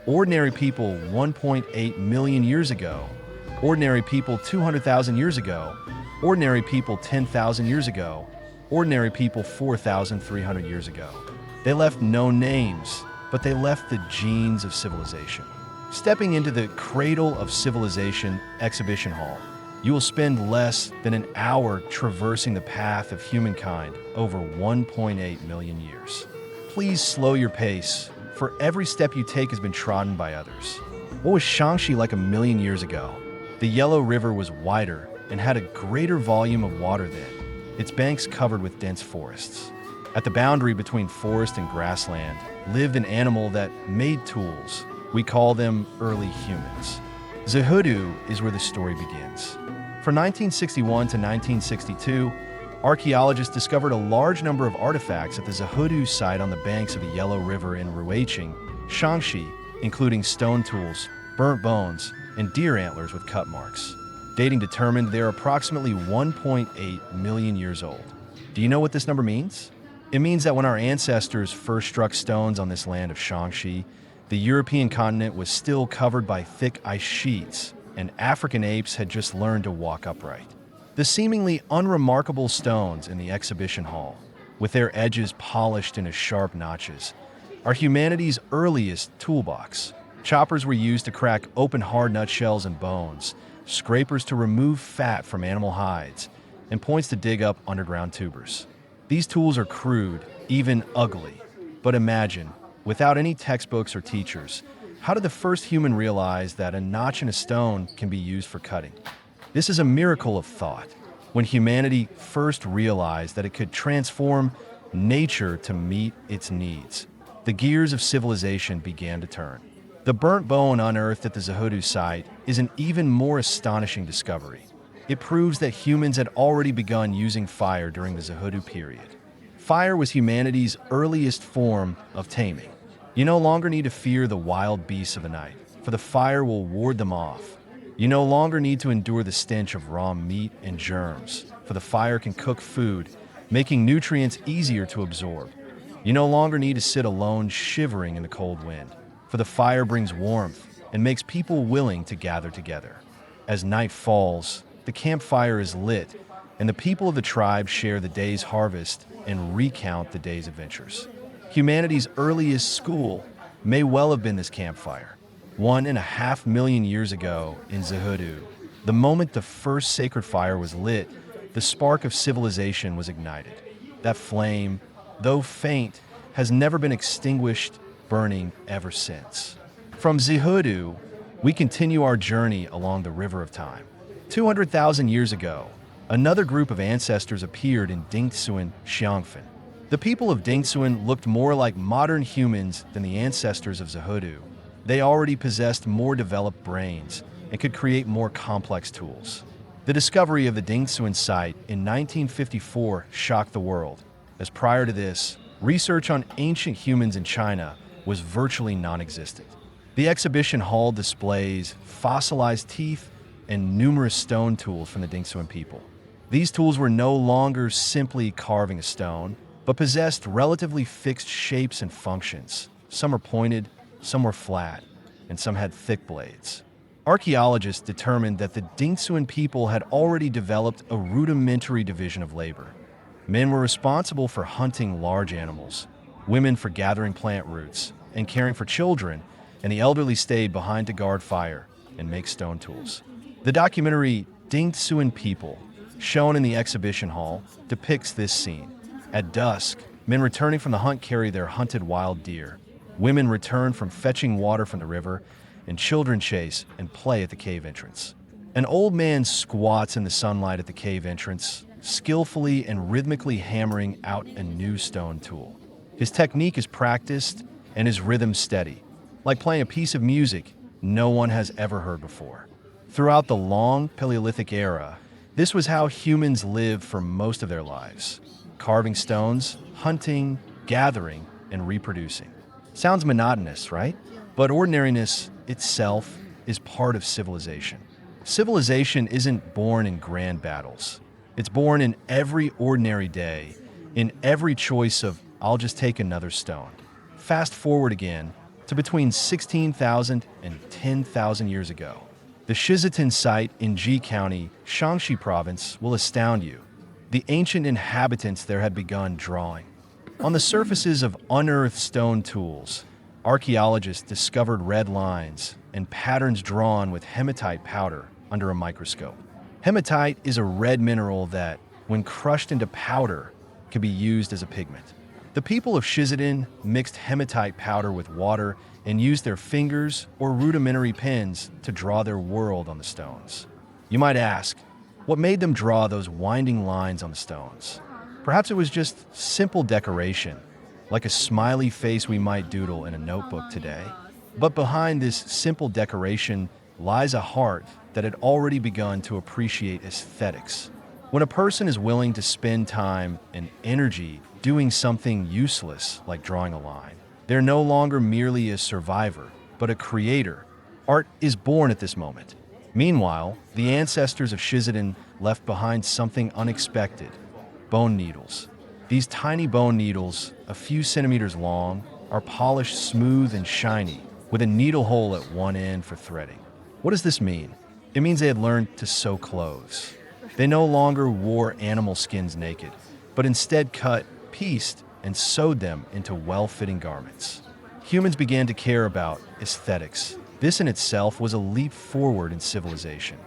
Ordinary people 1.8 million years ago. Ordinary people 200,000 years ago. Ordinary people 10,000 years ago. Ordinary people 4,300 years ago. They left no names, but they left the genes of civilization. Stepping into the cradle of civilization exhibition hall, you will spend less than an hour traversing the path of humankind over 1.8 million years. Please slow your pace, for every step you take has been trodden by others. What was Shanxi like a million years ago? The Yellow River was wider and had a greater volume of water then, its banks covered with dense forests. At the boundary between forest and grassland lived an animal that made tools. We call them early humans. Zehudu is where the story begins. From 1961 to 1962, archaeologists discovered a large number of artifacts at the Zehudu site on the banks of the Yellow River in Ruiqing, Shanxi, including stone tools, burnt bones, and deer antlers with cut marks. Dating determined they are approximately 1.8 million years old. Do you know what this number means? It means that when our ancestors first struck stones on this land of Shanxi, the European continent was still covered by thick ice sheets, and African apes had just learned to walk upright. The seemingly unremarkable stones in the exhibition hall, with their edges polished into sharp notches, are humanity's earliest toolbox. Choppers were used to crack open hard nutshells and bones, scrapers to remove fat from animal hides, and points to dig up underground tubers. These tools are crude, even ugly. But imagine, without any textbooks or teachers, how did the first human realize that a notch in a stone can be used for cutting? This is a miracle of thought. When humanity first realized that it could transform nature to meet its needs, the gears of civilization began to turn. The burnt bone unearthed at the Zehudu site is an even more astonishing discovery. It proves that humans had already begun using fire during the Zehudu period. Fire was humanity's earliest form of taming. You no longer need to fear the wild beasts of the night, for the fire will ward them off. You no longer need to endure the stench of raw meat and germs, for the fire can cook food, making nutrients easier to absorb. You no longer need to sit alone shivering in the cold wind, for the fire brings warmth and makes people willing to gather together. As night falls, the campfire is lit, and the people of the tribe share the day's harvest and recount the day's adventures. Humanity's earliest school may well have been this campfire. 1.5 million years ago in Zehudu, the moment the first sacred fire was lit, the spark of civilization was ignited. That flame, though faint, has never been extinguished, burning ever since. From Zihudu, we continue our journey along the river of time. 200,000 years ago, another group of ancestors appeared in Dingxuan, Xiangfen. The people of Dingxuan looked more like modern humans than the ancestors of Zihudu. They already possessed more developed brains and could create more complex tools. The discovery of the Dingxuan site in 1954 shocked the world, as prior to this, research on ancient humans in China was virtually non-existent. The exhibition hall displays fossilized teeth and numerous stone tools from the Dingxuan people. These tools were no longer simply carving a stone, but possessed relatively fixed shapes and functions. Some were pointed, some were flat, and some had thick blades. Archaeologists determined that the Dingxuan people had already developed a rudimentary division of labor. Men were responsible for hunting large animals, women for gathering plant roots and caring for children, and the elderly stayed behind to guard fire and make stone tools. The documentary Dingxuan People, shown in the exhibition hall, depicts this scene. At dusk, men returning from the hunt carry their hunted wild deer. Women return from fetching water from the river, and children chase and play at the cave entrance. An old man squats in the sunlight at the cave entrance, skillfully and rhythmically hammering out a new stone tool. His technique is practiced and his rhythm steady, like playing a piece of music no one has ever heard before. Throughout the long Paleolithic era, this was how humans lived for most of their lives: carving stones, hunting, gathering, and reproducing. Sounds monotonous, right? But ordinariness itself is part of civilization. Civilization isn't born in grand battles. It's born in every ordinary day, in every choice of, I'll just take another stone. Fast forward again to between 16,000 and 10,000 years ago. The Shizitan site in Ji County, Shanxi Province, will astound you. The ancient inhabitants there had begun drawing. On the surfaces of unearthed stone tools, archaeologists discovered red lines and patterns drawn with hematite powder under a microscope. Hematite is a red mineral that, when crushed into powder, can be used as a pigment. The people of Shizitan mixed hematite powder with water and used their fingers or rudimentary pens to draw their world on the stones. You might ask, what made them draw those winding lines on the stones? Perhaps it was just simple decoration, like a smiley face we might doodle in a notebook today. But behind this simple decoration lies a heart that had already begun to appreciate aesthetics. When a person is willing to spend time and energy doing something useless like drawing a line, they're no longer merely a survivor, but a creator. Art is born at this moment. Meanwhile, the ancestors of Shizitan left behind something unexpected: bone needles. These tiny bone needles, a few centimeters long, are polished smooth and shiny, with a needle hole at one end for threading. What does this mean? It means they had learned to sew clothes. They no longer wore animal skins naked, but instead cut, pieced, and sewed them into well-fitting garments. Humans began to care about aesthetics. This in itself was a leap forward in civilization.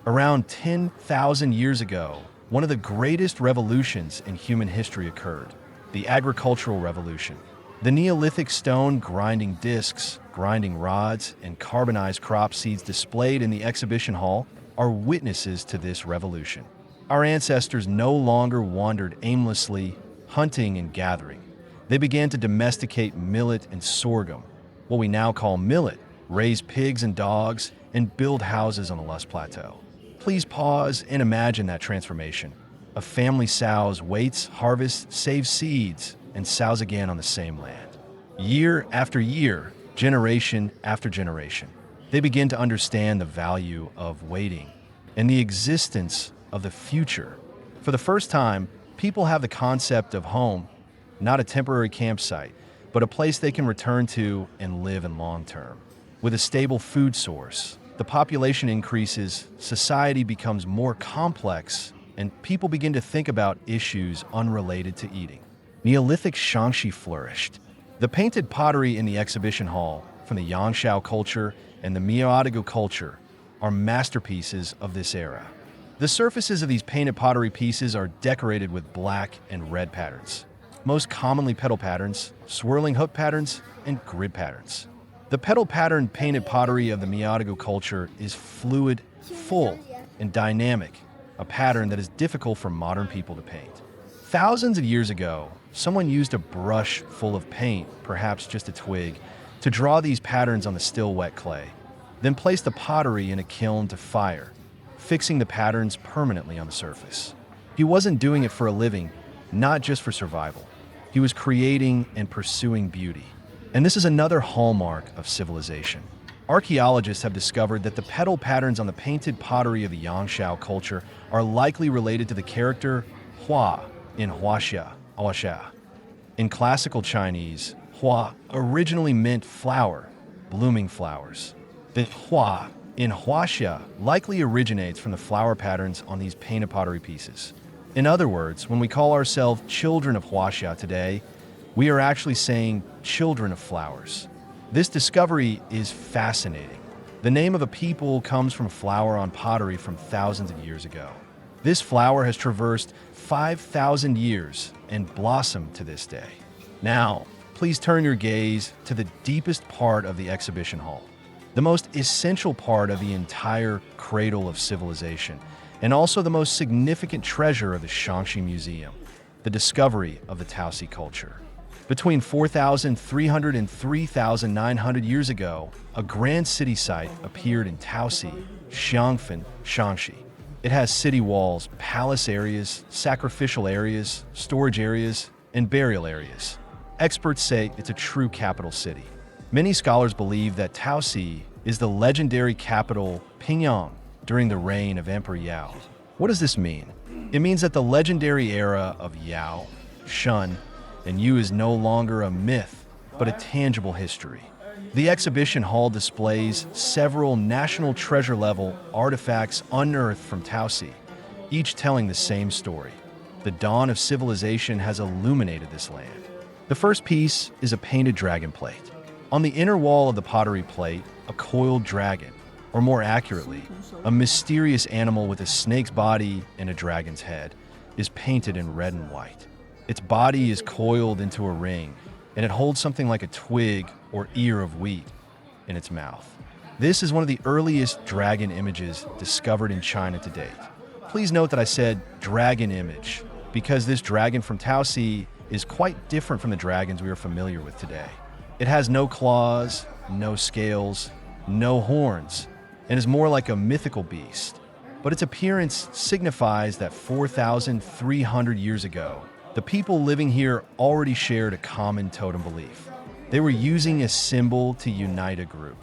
Around 10,000 years ago, one of the greatest revolutions in human history occurred: the agricultural revolution. The Neolithic stone grinding discs, grinding rods, and carbonized crop seeds displayed in the exhibition hall are witnesses to this revolution. Our ancestors no longer wandered aimlessly, hunting and gathering. They began to domesticate millet and sorghum, what we now call millet, raise pigs and dogs, and build houses on the Lus Plateau. Please pause and imagine that transformation. A family sows, waits, harvests, saves seeds, and sows again on the same land. Year after year, generation after generation, they begin to understand the value of waiting and the existence of the future. For the first time, people have the concept of home, not a temporary campsite, but a place they can return to and live in long term. With a stable food source, the population increases, society becomes more complex, and people begin to think about issues unrelated to eating. Neolithic Shanxi flourished. The painted pottery in the exhibition hall, from the Yangshao culture and the Miao culture, are masterpieces of this era. The surfaces of these painted pottery pieces are decorated with black and red patterns, most commonly petal patterns, swirling hook patterns, and grid patterns. The petal pattern painted pottery of the Miyadogo culture is fluid, full, and dynamic, a pattern that is difficult for modern people to paint. Thousands of years ago, someone used a brush full of paint, perhaps just a twig, to draw these patterns on the still wet clay, then place the pottery in a kiln to fire, fixing the patterns permanently on the surface. He wasn't doing it for a living, not just for survival. He was creating and pursuing beauty. And this is another hallmark of civilization. Archaeologists have discovered that the petal patterns on the painted pottery of the Yangshao culture are likely related to the character Hua in Huaxia. In classical Chinese, Hua originally meant flower, blooming flowers. The Hua in Huaxia likely originates from the flower patterns on these painted pottery pieces. In other words, when we call ourselves children of Huaxia today, we are actually saying children of flowers. This discovery is fascinating. The name of a people comes from a flower on pottery from thousands of years ago. This flower has traversed 5,000 years and blossomed to this day. Now, please turn your gaze to the deepest part of the exhibition hall, the most essential part of the entire cradle of civilization, and also the most significant treasure of the Shanxi Museum, the discovery of the Taosi culture. Between 4,300 and 3,900 years ago, a grand city site appeared in Taosi, Xiangfen, Shanxi. It has city walls, palace areas, sacrificial areas, storage areas, and burial areas. Experts say it's a true capital city. Many scholars believe that Taosi is the legendary capital Pingyang during the reign of Emperor Yao. What does this mean? It means that the legendary era of Yao, Shun, and Yu is no longer a myth, but a tangible history. The exhibition hall displays several national treasure-level artifacts unearthed from Taosi, each telling the same story. The dawn of civilization has illuminated this land. The first piece is a painted dragon plate. On the inner wall of the pottery plate, a coiled dragon, or more accurately, a mysterious animal with a snake's body and a dragon's head, is painted in red and white. Its body is coiled into a ring, and it holds something like a twig or ear of wheat in its mouth. This is one of the earliest dragon images discovered in China to date. Please note that I said dragon image, because this dragon from Taosi is quite different from the dragons we are familiar with today. It has no claws, no scales, no horns, and is more like a mythical beast. But its appearance signifies that 4,300 years ago, the people living here already shared a common totem belief. They were using a symbol to unite a group.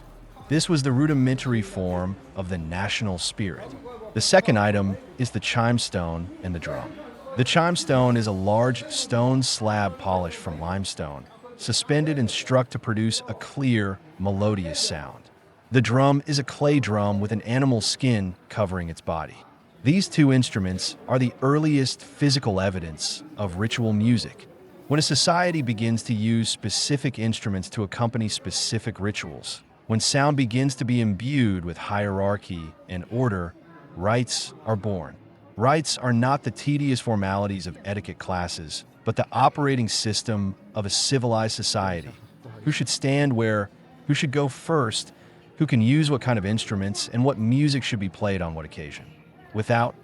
This was the rudimentary form of the national spirit. The second item is the chime stone and the drum. The chime stone is a large stone slab polished from limestone, suspended and struck to produce a clear, melodious sound. The drum is a clay drum with an animal skin covering its body. These two instruments are the earliest physical evidence of ritual music. When a society begins to use specific instruments to accompany specific rituals, when sound begins to be imbued with hierarchy and order, rites are born. Rites are not the tedious formalities of etiquette classes, but the operating system of a civilized society. Who should stand where, who should go first, who can use what kind of instruments, and what music should be played on what occasion. Without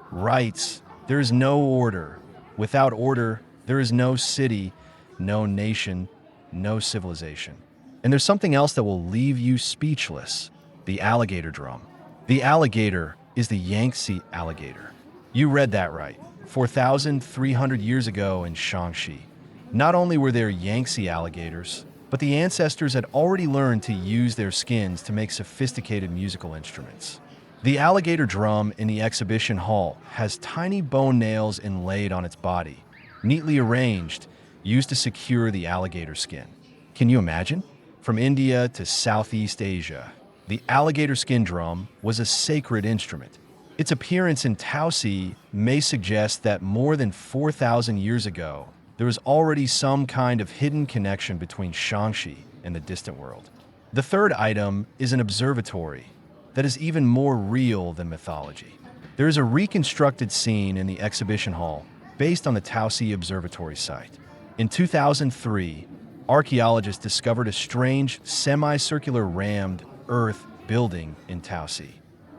rites, there is no order. Without order, there is no city, no nation, no civilization. And there's something else that will leave you speechless: the alligator drum. The alligator is the Yangtze alligator. You read that right. 4,300 years ago in Shanxi, not only were there Yangtze alligators, but the ancestors had already learned to use their skins to make sophisticated musical instruments. The alligator drum in the exhibition hall has tiny bone nails inlaid on its body, neatly arranged, used to secure the alligator skin. Can you imagine? From India to Southeast Asia, the alligator skin drum was a sacred instrument. Its appearance in Taosi may suggest that more than 4,000 years ago, there was already some kind of hidden connection between Shanxi and the distant world. The third item is an observatory that is even more real than mythology. There is a reconstructed scene in the exhibition hall based on the Taosi Observatory site. In 2003, archaeologists discovered a strange, semicircular rammed earth building in Taosi.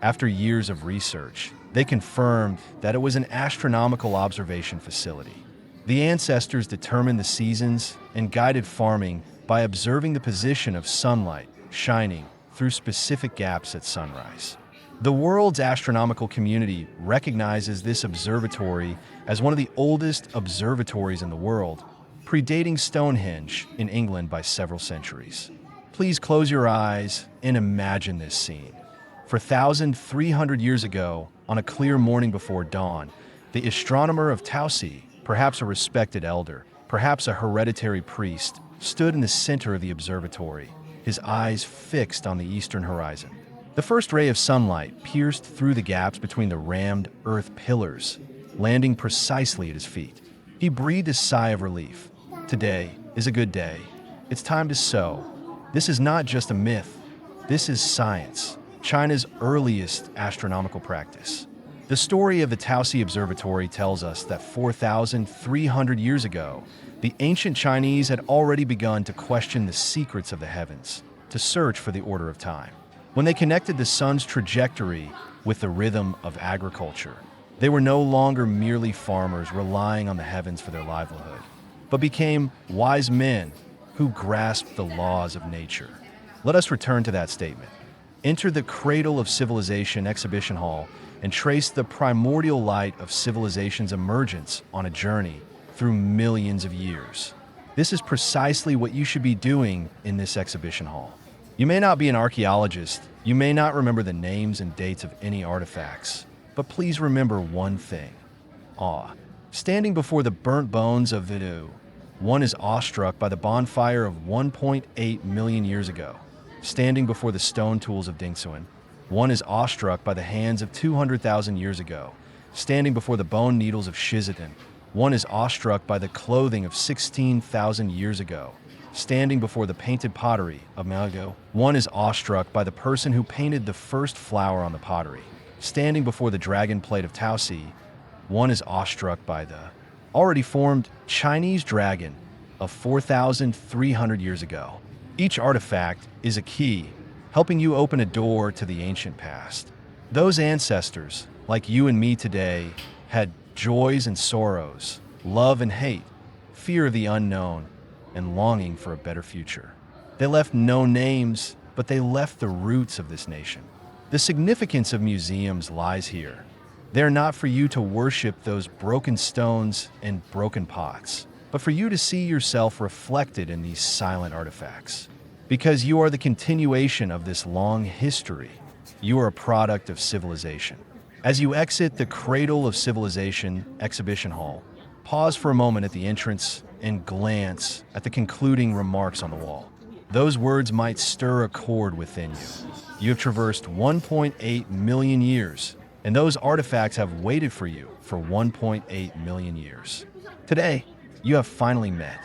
After years of research, they confirmed that it was an astronomical observation facility. The ancestors determined the seasons and guided farming by observing the position of sunlight shining through specific gaps at sunrise. The world's astronomical community recognizes this observatory as one of the oldest observatories in the world, predating Stonehenge in England by several centuries. Please close your eyes and imagine this scene. 4,300 years ago, on a clear morning before dawn, the astronomer of Taosi, perhaps a respected elder, perhaps a hereditary priest, stood in the center of the observatory, his eyes fixed on the eastern horizon. The first ray of sunlight pierced through the gaps between the rammed earth pillars, landing precisely at his feet. He breathed a sigh of relief. Today is a good day. It's time to sow. This is not just a myth. This is science, China's earliest astronomical practice. The story of the Taosi Observatory tells us that 4,300 years ago, the ancient Chinese had already begun to question the secrets of the heavens, to search for the order of time. When they connected the sun's trajectory with the rhythm of agriculture, they were no longer merely farmers relying on the heavens for their livelihood, but became wise men who grasped the laws of nature. Let us return to that statement. Enter the Cradle of Civilization exhibition hall and trace the primordial light of civilization's emergence on a journey through millions of years. This is precisely what you should be doing in this exhibition hall. You may not be an archaeologist, you may not remember the names and dates of any artifacts, but please remember one thing: awe. Standing before the burnt bones of Vidu, one is awestruck by the bonfire of 1.8 million years ago. Standing before the stone tools of Dingsuan, one is awestruck by the hands of 200,000 years ago. Standing before the bone needles of Shizitan, one is awestruck by the clothing of 16,000 years ago. Standing before the painted pottery of Malago, one is awestruck by the person who painted the first flower on the pottery. Standing before the dragon plate of Taosi, one is awestruck by the already formed Chinese dragon of 4,300 years ago. Each artifact is a key, helping you open a door to the ancient past. Those ancestors, like you and me today, had joys and sorrows, love and hate, fear of the unknown, and longing for a better future. They left no names, but they left the roots of this nation. The significance of museums lies here. They are not for you to worship those broken stones and broken pots, but for you to see yourself reflected in these silent artifacts. Because you are the continuation of this long history, you are a product of civilization. As you exit the Cradle of Civilization exhibition hall, pause for a moment at the entrance and glance at the concluding remarks on the wall. Those words might stir a chord within you. You have traversed 1.8 million years, and those artifacts have waited for you for 1.8 million years. Today, you have finally met